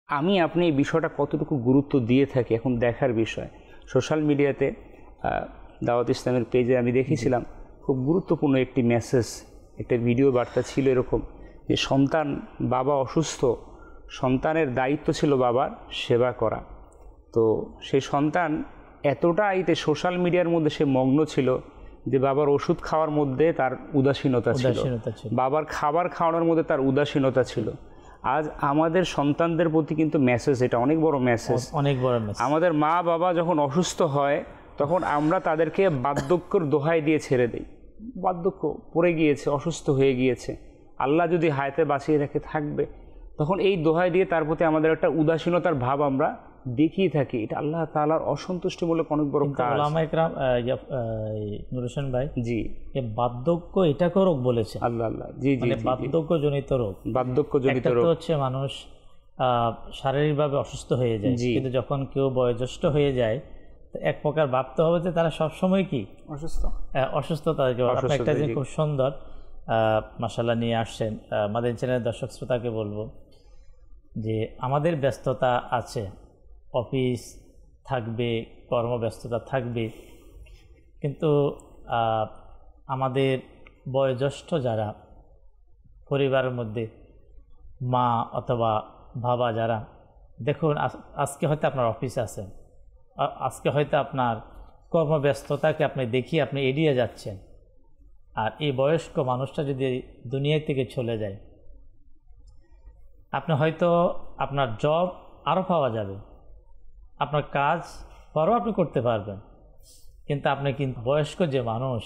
আমি আপনি এই বিষয়টা কতটুকু গুরুত্ব দিয়ে থাকি, এখন দেখার বিষয়। সোশ্যাল মিডিয়াতে দাওয়াত ইসলামের পেজে আমি দেখেছিলাম খুব গুরুত্বপূর্ণ একটি মেসেজ, একটা ভিডিও বার্তা ছিল এরকম যে সন্তান, বাবা অসুস্থ, সন্তানের দায়িত্ব ছিল বাবার সেবা করা। তো সেই সন্তান এতটাই সোশ্যাল মিডিয়ার মধ্যে সে মগ্ন ছিল যে বাবার ওষুধ খাওয়ার মধ্যে তার উদাসীনতা ছিল, বাবার খাবার খাওয়ানোর মধ্যে তার উদাসীনতা ছিল। আজ আমাদের সন্তানদের প্রতি কিন্তু মেসেজ, এটা অনেক বড় মেসেজ, অনেক বড় মেসেজ। আমাদের মা বাবা যখন অসুস্থ হয়, তখন আমরা তাদেরকে বার্ধক্যের দোহাই দিয়ে ছেড়ে দিই। বার্ধক্য পড়ে গিয়েছে, অসুস্থ হয়ে গিয়েছে, আল্লাহ যদি হায়াতে বাঁচিয়ে রেখে থাকবে, তখন এই দোহাই দিয়ে তার প্রতি আমাদের একটা উদাসীনতার ভাব আমরা দেখিয়ে থাকি। এটা আল্লাহ তাআলার অসন্তুষ্টিমূলক অনেক বড় কাজ। ওলামা ইকরাম নূর হোসেন ভাই, জি, বার্ধক্য এটাকে রোগ বলেছে আল্লাহ আল্লাহ, জি জি, বার্ধক্যজনিত রোগ। বার্ধক্যজনিত রোগ হচ্ছে মানুষ শারীরিকভাবে অসুস্থ হয়ে যায়, কিন্তু যখন কেউ বয়োজ্যেষ্ঠ হয়ে যায়, এক প্রকার ভাবতে হবে যে তারা সবসময় কি অসুস্থ। তাদেরকে একটা জিনিস খুব সুন্দর মাশাআল্লাহ নিয়ে আসছেন। মাদানী চ্যানেলের দর্শক শ্রোতাকে বলবো যে আমাদের ব্যস্ততা আছে, অফিস থাকবে, কর্মব্যস্ততা থাকবে, কিন্তু আমাদের বয়োজ্যেষ্ঠ যারা পরিবারের মধ্যে মা অথবা বাবা যারা, দেখুন আজকে হয়তো আপনার অফিসে আছেন, আজকে হয়তো আপনার কর্মব্যস্ততাকে আপনি দেখিয়ে আপনি এড়িয়ে যাচ্ছেন, আর এই বয়স্ক মানুষটা যদি দুনিয়া থেকে চলে যায়, আপনি হয়তো আপনার জব আরও পাওয়া যাবে, আপনার কাজ পরও আপনি করতে পারবেন, কিন্তু আপনি কিন্তু বয়স্ক যে মানুষ,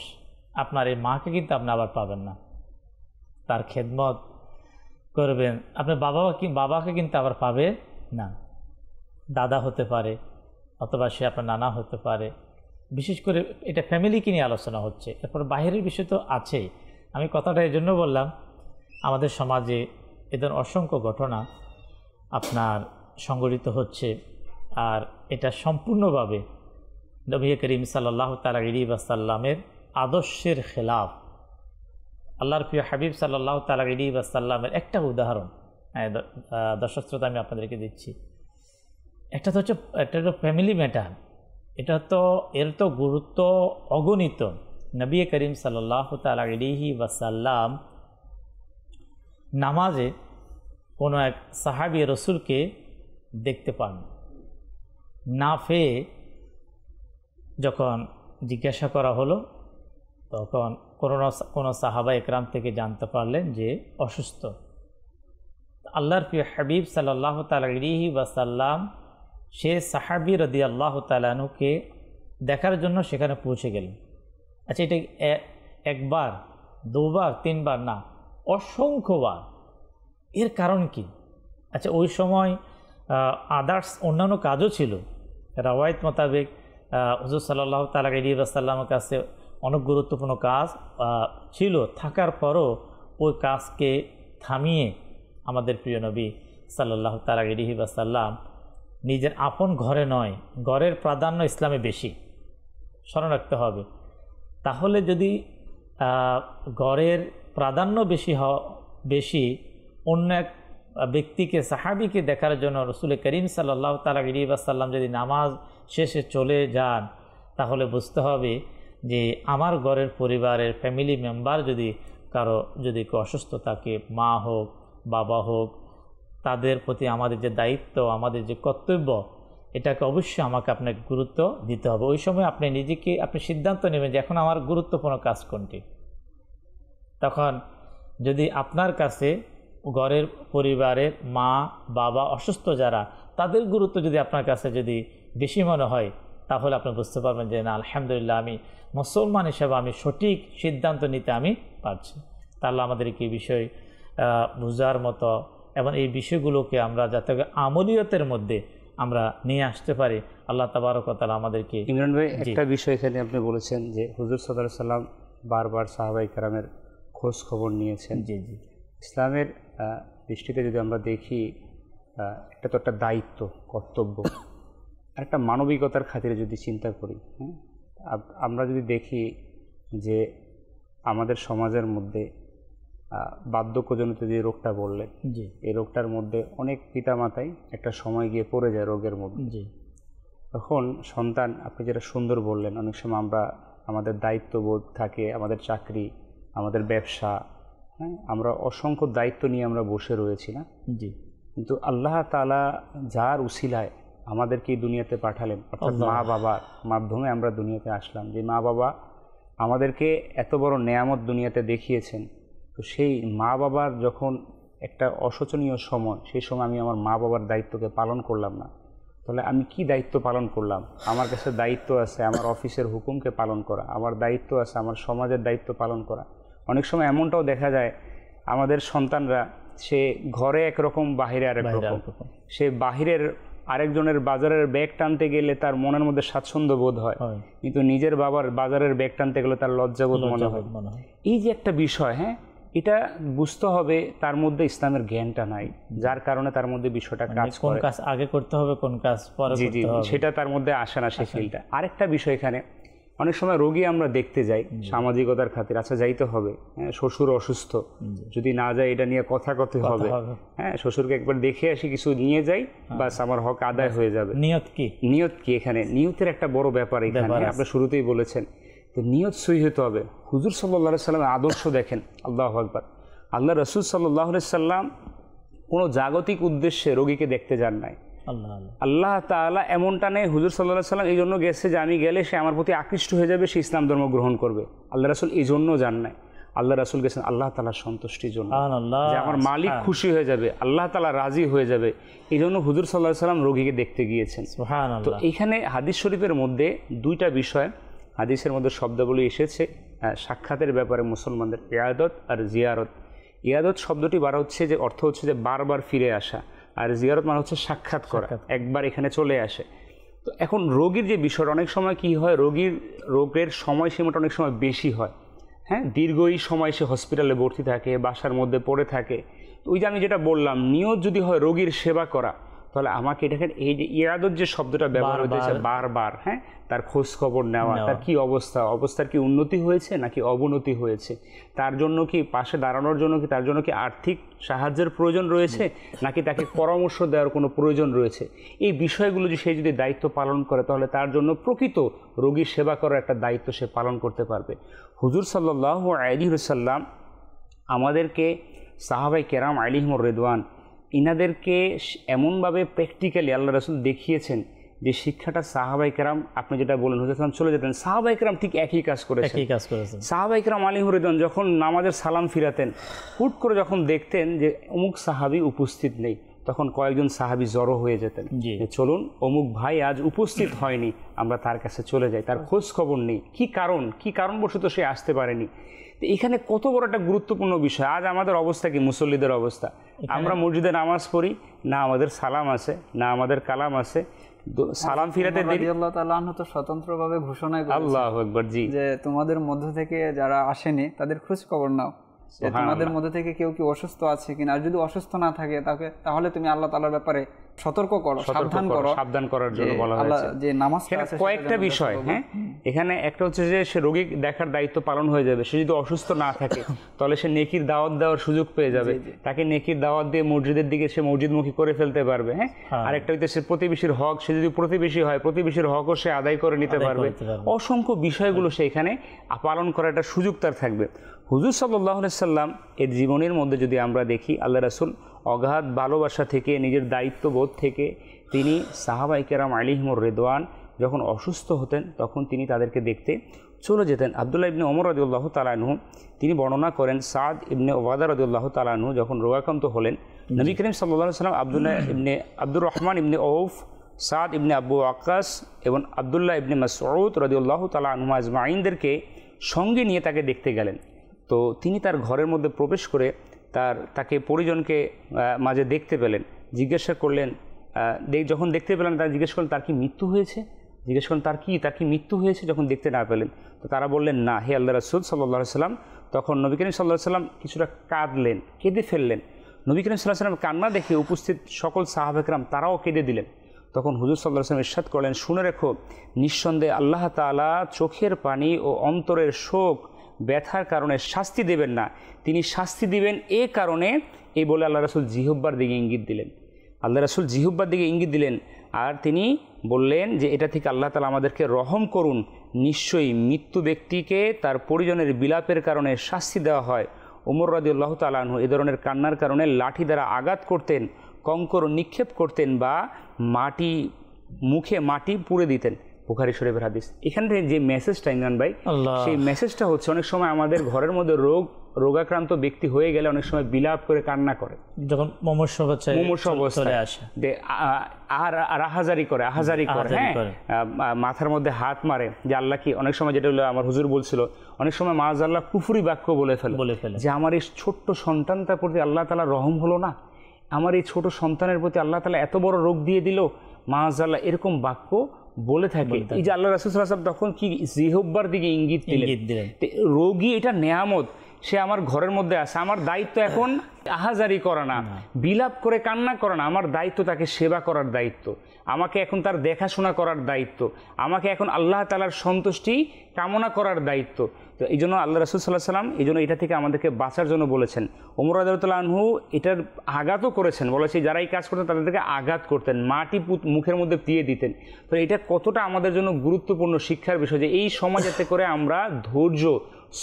আপনার এই মাকে কিন্তু আপনি আবার পাবেন না। তার খেদমত করবেন, আপনি বাবাকে কিন্তু আবার পাবে না। দাদা হতে পারে, অথবা সে আপনার নানা হতে পারে। বিশেষ করে এটা ফ্যামিলিকে নিয়ে আলোচনা হচ্ছে, এরপর বাইরের বিষয় তো আছেই। আমি কথাটা এই জন্য বললাম, আমাদের সমাজে এদের অসংখ্য ঘটনা আপনার সংঘটিত হচ্ছে, আর এটা সম্পূর্ণভাবে নবী করিম সাল্লাল্লাহু তাআলা আলাইহি ওয়াসাল্লামের আদর্শের খেলাফ। আল্লাহর প্রিয় হাবিব সাল্লাল্লাহু তাআলা আলাইহি ওয়াসাল্লামের একটা উদাহরণ দর্শক শ্রোতা আমি আপনাদেরকে দিচ্ছি। এটা হচ্ছে ফ্যামিলি ম্যাটার, এর তো গুরুত্ব অগণিত। নবী করিম সাল্লাল্লাহু তাআলা আলাইহি ওয়াসাল্লাম নামাজে কোনো এক সাহাবী রসুলকে দেখতে পান। নাফে যখন জিজ্ঞাসা করা হলো, তখন কোনো সাহাবা একরাম থেকে জানতে পারলেন যে অসুস্থ। আল্লাহর প্রিয় হাবিব সাল্লাল্লাহু তাআলা আলাইহি ওয়াসাল্লাম সে সাহাবী রাদিয়াল্লাহু তাআলা আনহুকে দেখার জন্য সেখানে পৌঁছে গেলেন। আচ্ছা, এটা একবার, দুবার, তিনবার না, অসংখ্যবার। এর কারণ কি? আচ্ছা, ওই সময় আদার্স অন্যান্য কাজও ছিল। রাওয়ায়াত মোতাবেক হুজুর সাল্লাল্লাহু তাআলা আলাইহি ওয়াসাল্লামের কাছে অনেক গুরুত্বপূর্ণ কাজ ছিল, থাকার পরও ওই কাজকে থামিয়ে আমাদের প্রিয় নবী সাল্লাল্লাহু তাআলা আলাইহি ওয়াসাল্লাম নিজের আপন ঘরে নয়, ঘরের প্রাধান্য ইসলামে বেশি, স্মরণ রাখতে হবে। তাহলে যদি ঘরের প্রাধান্য বেশি অন্য এক ব্যক্তিকে, সাহাবীকে দেখার জন্য রাসূল করিম সাল্লাল্লাহু তাআলা আলাইহি ওয়াসাল্লাম যদি নামাজ শেষে চলে যান, তাহলে বুঝতে হবে যে আমার ঘরের পরিবারের ফ্যামিলি মেম্বার যদি কেউ অসুস্থ থাকে, মা হোক, বাবা হোক, তাদের প্রতি আমাদের যে দায়িত্ব, আমাদের যে কর্তব্য, এটাকে অবশ্যই আপনাকে গুরুত্ব দিতে হবে। ওই সময় আপনি সিদ্ধান্ত নেবেন যে এখন আমার গুরুত্বপূর্ণ কাজ কোনটি। তখন যদি আপনার কাছে ঘরের পরিবারের মা বাবা অসুস্থ যারা, তাদের গুরুত্ব যদি আপনার কাছে যদি বেশি মনে হয়, তাহলে আপনি বুঝতে পারবেন যে না, আলহামদুলিল্লাহ, আমি মুসলমান হিসেবে আমি সঠিক সিদ্ধান্ত নিতে আমি পারছি। তাহলে আমাদেরকে এই বিষয় বোঝার মতো এবং এই বিষয়গুলোকে আমরা যাতে আমলিয়তের মধ্যে আমরা নিয়ে আসতে পারি, আল্লাহ তাবারক ওয়া তাআলা আমাদেরকে। ইমরান ভাই, একটা বিষয় এখানে আপনি বলেছেন যে হুজুর সাল্লাল্লাহু আলাইহি সাল্লাম বারবার সাহাবায়ে কেরামের খোঁজ খবর নিয়েছেন। জি জি। ইসলামের দৃষ্টিতে যদি আমরা দেখি, এটা তো একটা দায়িত্ব, কর্তব্য, আর একটা মানবিকতার খাতিরে যদি চিন্তা করি, আমরা যদি দেখি যে আমাদের সমাজের মধ্যে বার্ধক্যজনিত যে রোগটা বললেন, এই রোগটার মধ্যে অনেক পিতামাতাই একটা সময় গিয়ে পড়ে যায় রোগের মধ্যে। তখন সন্তান, আপনি যেটা সুন্দর বললেন, অনেক সময় আমাদের দায়িত্ববোধ থাকে, আমাদের চাকরি, আমাদের ব্যবসা, আমরা অসংখ্য দায়িত্ব নিয়ে আমরা বসে রয়েছি না? জি। কিন্তু আল্লাহ তাআলা যার উসিলায় আমাদেরকে এই দুনিয়াতে পাঠালেন, অর্থাৎ মা বাবার মাধ্যমে আমরা দুনিয়াতে আসলাম, যে মা বাবা আমাদেরকে এত বড় নেয়ামত দুনিয়াতে দেখিয়েছেন, তো সেই মা বাবার যখন একটা অশোচনীয় সময়, সেই সময় আমি আমার মা বাবার দায়িত্বকে পালন করলাম না, তাহলে আমি কি দায়িত্ব পালন করলাম? আমার কাছে দায়িত্ব আছে আমার অফিসের হুকুমকে পালন করা, আমার দায়িত্ব আছে আমার সমাজের দায়িত্ব পালন করা। অনেক সময় এমনটাও দেখা যায়, আমাদের সন্তানরা সে ঘরে একরকম, বাহিরে আরেক রকম। সে বাহিরের আরেকজনের বাজারের ব্যাগ টানতে গেলে তার মনের মধ্যে স্বাচ্ছন্দ্য বোধ হয়, কিন্তু নিজের বাবার বাজারের ব্যাগ টানতে গেলে তার লজ্জাবোধ মনে হয়। এই যে একটা বিষয়, এটা বুঝতে হবে, তার মধ্যে ইসলামের জ্ঞানটা নাই, যার কারণে তার মধ্যে বিষয়টা কাজ করে। কোন কাজ আগে করতে হবে, কোন কাজ পরে করতে হবে, সেটা তার মধ্যে আসে না, সেই ফিলটা। আরেকটা বিষয়, এখানে অনেক সময় রোগী আমরা দেখতে যাই সামাজিকতার খাতির, আচ্ছা যাইতে হবে, শ্বশুর অসুস্থ, যদি না যায় এটা নিয়ে কথা কথা হবে, শ্বশুরকে একবার দেখে আসি, কিছু নিয়ে যাই, বাস আমার হক আদায় হয়ে যাবে। নিয়ত কি? নিয়ত কি? এখানে নিয়তের একটা বড় ব্যাপার এখানে, আপনি শুরুতেই বলেছেন, তো নিয়ত সহি হতে হবে। হুজুর সাল্লাল্লাহু আলাইহি সাল্লামের আদর্শ দেখেন, আল্লাহু আকবার। আল্লাহ রাসূল সাল্লাল্লাহু আলাইহি সাল্লাম কোনো জাগতিক উদ্দেশ্যে রোগীকে দেখতে যান নাই, আল্লাহ আল্লাহ আল্লাহ তাআলা এমনটা নেই, হুজুর সাল্লাল্লাহু আলাইহি সাল্লাম এই জন্য গেছে যে আমি গেলে সে আমার প্রতি আকৃষ্ট হয়ে যাবে, সে ইসলাম ধর্ম গ্রহণ করবে। আল্লাহ রাসূল এই জন্য যান নাই, আল্লাহ রাসূল গেছেন আল্লাহ তাআলার সন্তুষ্টির জন্য, যে আমার মালিক খুশি হয়ে যাবে, আল্লাহ তাআলা রাজি হয়ে যাবে, এই জন্য হুজুর সাল্লাল্লাহু আলাইহি সাল্লাম রোগীকে দেখতে গিয়েছেন। তো এইখানে হাদিস শরীফের মধ্যে দুইটা বিষয়, হাদিসের মধ্যে শব্দগুলি এসেছে সাক্ষাতের ব্যাপারে মুসলমানদের, ইয়াদত আর জিয়ারত। ইয়াদত শব্দটি বার হচ্ছে যে অর্থ হচ্ছে যে বারবার ফিরে আসা, আর জিয়ারত মানে হচ্ছে সাক্ষাৎ করা, একবার এখানে চলে আসে। তো এখন রোগীর যে বিষয়টা, অনেক সময় কি হয়, রোগের সময়সীমাটা অনেক সময় বেশি হয়, হ্যাঁ, দীর্ঘই সময় সে হসপিটালে ভর্তি থাকে, বাসার মধ্যে পড়ে থাকে। তো ওই যে আমি যেটা বললাম, নিয়ত যদি হয় রোগীর সেবা করা, তাহলে আমাকে এটাকে এই যে ইয়াদত যে শব্দটা ব্যবহার হতেছে বারবার, হ্যাঁ, তার খোঁজ খবর নেওয়া, তার কি অবস্থার কি উন্নতি হয়েছে নাকি অবনতি হয়েছে, তার জন্য কি পাশে দাঁড়ানোর জন্য কি তার জন্য কি আর্থিক সাহায্যের প্রয়োজন রয়েছে নাকি তাকে পরামর্শ দেওয়ার কোনো প্রয়োজন রয়েছে, এই বিষয়গুলো যে সে যদি দায়িত্ব পালন করে তাহলে তার জন্য প্রকৃত রোগীর সেবা করার একটা দায়িত্ব সে পালন করতে পারবে। হুজুর সাল্লাল্লাহু আলাইহি ওয়াসাল্লাম আমাদেরকে, সাহাবায়ে কেরাম আলাইহিমুর রিদওয়ান, ইনাদেরকে এমনভাবে প্র্যাকটিক্যালি আল্লাহ রাসূল দেখিয়েছেন যে শিক্ষাটা সাহাবায়ে কেরাম, আপনি যেটা বলেন হুজুর সাল্লাল্লাহু চলে যেতেন, সাহাবায়ে কেরাম ঠিক একই কাজ করেছেন। সাহাবায়ে কেরাম আলাইহিমুর রিদওয়ান যখন নামাজের সালাম ফিরাতেন, হুট করে যখন দেখতেন যে অমুক সাহাবী উপস্থিত নেই, তখন কয়েকজন সাহাবী জড়ো হয়ে যেতেন, যে চলুন অমুক ভাই আজ উপস্থিত হয়নি, আমরা তার কাছে চলে যাই, তার খোঁজ খবর নেই, কি কারণবশত সে আসতে পারেনি। তো এখানে কত বড় একটা গুরুত্বপূর্ণ বিষয়। আজ আমাদের অবস্থা কি, মুসল্লিদের অবস্থা, আমরা মসজিদে নামাজ পড়ি না, আমাদের সালাম আছে না, আমাদের কালাম আছে, সালাম ফিরাতে দেরি। আল্লাহ তাআলা তো স্বতন্ত্রভাবে ঘোষণা করেছেন, আল্লাহু আকবার, জি, যে তোমাদের মধ্য থেকে যারা আসেনি তাদের খোঁজ খবর নাও, যে তোমাদের মধ্যে থেকে কেউ কি অসুস্থ আছে কিনা, আর যদি অসুস্থ না থাকে তাহলে তুমি আল্লাহ তাআলার ব্যাপারে সতর্ক করো, সাবধান করার জন্য বলা হয়েছে। যে নামাজ কয়েকটা বিষয়, হ্যাঁ, এখানে একটা হচ্ছে যে সে রোগী দেখার দায়িত্ব পালন হয়ে যাবে, সে যদি অসুস্থ না থাকে তাহলে সে নেকির দাওয়াত দেওয়ার সুযোগ পেয়ে যাবে, তাকে নেকির দাওয়াত দিয়ে মসজিদের দিকে সে মসজিদমুখী করে ফেলতে পারবে, হ্যাঁ। আরেকটা হচ্ছে সে প্রতিবেশীর হক, সে যদি প্রতিবেশী হয় প্রতিবেশীর হকও সে আদায় করে নিতে পারবে। অসংখ্য বিষয়গুলো সে এখানে পালন করার একটা সুযোগ তার থাকবে। হুজুর সাল্লাল্লাহু আলাইহি সাল্লাম এর জীবনের মধ্যে যদি আমরা দেখি, আল্লাহ রাসূল অগাধ ভালোবাসা থেকে, নিজের দায়িত্ববোধ থেকে তিনি সাহাবায়ে কেরাম আলাইহিমুর রিদওয়ান যখন অসুস্থ হতেন তখন তিনি তাদেরকে দেখতে চলে যেতেন। আব্দুল্লাহ ইবনে ওমর রাদিয়াল্লাহু তাআলা আনহু তিনি বর্ণনা করেন, সাদ ইবনে ওবাদা রাদিয়াল্লাহু তাআলা আনহু যখন রোগাক্রান্ত হলেন, নবী করিম সাল্লাল্লাহু আলাইহি ওয়াসাল্লাম আব্দুর রহমান ইবনে আউফ, সাদ ইবনে আবু ওয়াক্কাস এবং আব্দুল্লাহ ইবনে মাসউদ রাদিয়াল্লাহু তাআলা আনহুম আজমাইনদেরকে সঙ্গে নিয়ে তাকে দেখতে গেলেন। তো তিনি তার ঘরের মধ্যে প্রবেশ করে তাকে পরিজনকে মাঝে দেখতে পেলেন, জিজ্ঞাসা করলেন, যখন দেখতে পেলেন তারা জিজ্ঞেস করলেন তার কি মৃত্যু হয়েছে, তার কি মৃত্যু হয়েছে যখন দেখতে না পেলেন। তো তারা বললেন না, হে আল্লাহ রাসূল সাল্লাল্লাহু আলাইহি সাল্লাম। তখন নবী করিম সাল্লাল্লাহু আলাইহি সাল্লাম কিছুটা কাঁদলেন, কেঁদে ফেললেন। নবী করিম সাল্লাল্লাহু আলাইহি সাল্লাম কান্না দেখে উপস্থিত সকল সাহাবায়ে কেরাম তারাও কেঁদে দিলেন। তখন হুজুর সাল্লাল্লাহু আলাইহি ওয়াসাল্লাম ইরশাদ করলেন, শুনে রেখো, নিঃসন্দেহে আল্লাহ তাআলা চোখের পানি ও অন্তরের শোক ব্যথার কারণে শাস্তি দেবেন না, তিনি শাস্তি দিবেন এ কারণে, এই বলে আল্লাহ রাসূল জিহ্বার দিকে ইঙ্গিত দিলেন। আর তিনি বললেন যে এটা থেকে আল্লাহ তাআলা আমাদেরকে রহম করুন, নিশ্চয়ই মৃত্যু ব্যক্তিকে তার পরিজনের বিলাপের কারণে শাস্তি দেওয়া হয়। ওমর রাদিয়াল্লাহু তাআলা আনহু এ ধরনের কান্নার কারণে লাঠি দ্বারা আঘাত করতেন, কঙ্কর নিক্ষেপ করতেন বা মুখে মাটি পুড়ে দিতেন। বুখারী শরীফের হাদিস। এখান থেকে যে মেসেজটা ইমরান ভাই, সেই মেসেজটা হচ্ছে অনেক সময় আমাদের ঘরের মধ্যে রোগাক্রান্ত ব্যক্তি হয়ে গেলে অনেক সময় বিলাপ করে কান্না করে, যখন মুমূর্ষু অবস্থায় আসে, আর আহাজারি করে, হ্যাঁ, মাথার মধ্যে হাত মারে যে আল্লাহ কি, অনেক সময় যেটা হলো আমার হুজুর বলছিল, অনেক সময় মাআযাল্লাহ কুফরি বাক্য বলে ফেলে যে আমার এই ছোট্ট সন্তানটার প্রতি আল্লাহ তাআলা রহম হলো না, আমার এই ছোট সন্তানের প্রতি আল্লাহ তাআলা এত বড় রোগ দিয়ে দিল, মাআযাল্লাহ এরকম বাক্য বলে থাকে। এই যে আল্লাহ রাসূল সাল্লাল্লাহু আলাইহি ওয়াসাল্লাম তখন কি জিহ্বার দিকে ইঙ্গিত দিলেন, রোগী এটা নেয়ামত, সে আমার ঘরের মধ্যে আছে, আমার দায়িত্ব এখন আহাজারি করা না, বিলাপ করে কান্না করা না, আমার দায়িত্ব তাকে সেবা করার দায়িত্ব, আমাকে এখন তার দেখাশোনা করার দায়িত্ব, আমাকে এখন আল্লাহ তাআলার সন্তুষ্টি কামনা করার দায়িত্ব। তো এই জন্য আল্লাহ রাসূল সাল্লাল্লাহু আলাইহি ওয়াসাল্লাম এই জন্য এটা থেকে আমাদেরকে বাঁচার জন্য বলেছেন। ওমর রাদিয়াল্লাহু আনহু এটার আঘাতও করেছেন, বলেছে যারা এই কাজ করতেন তাদেরকে আঘাত করতেন, মাটি মুখের মধ্যে দিয়ে দিতেন। তো এটা কতটা আমাদের জন্য গুরুত্বপূর্ণ শিক্ষার বিষয় যে এই সমাজেতে করে আমরা ধৈর্য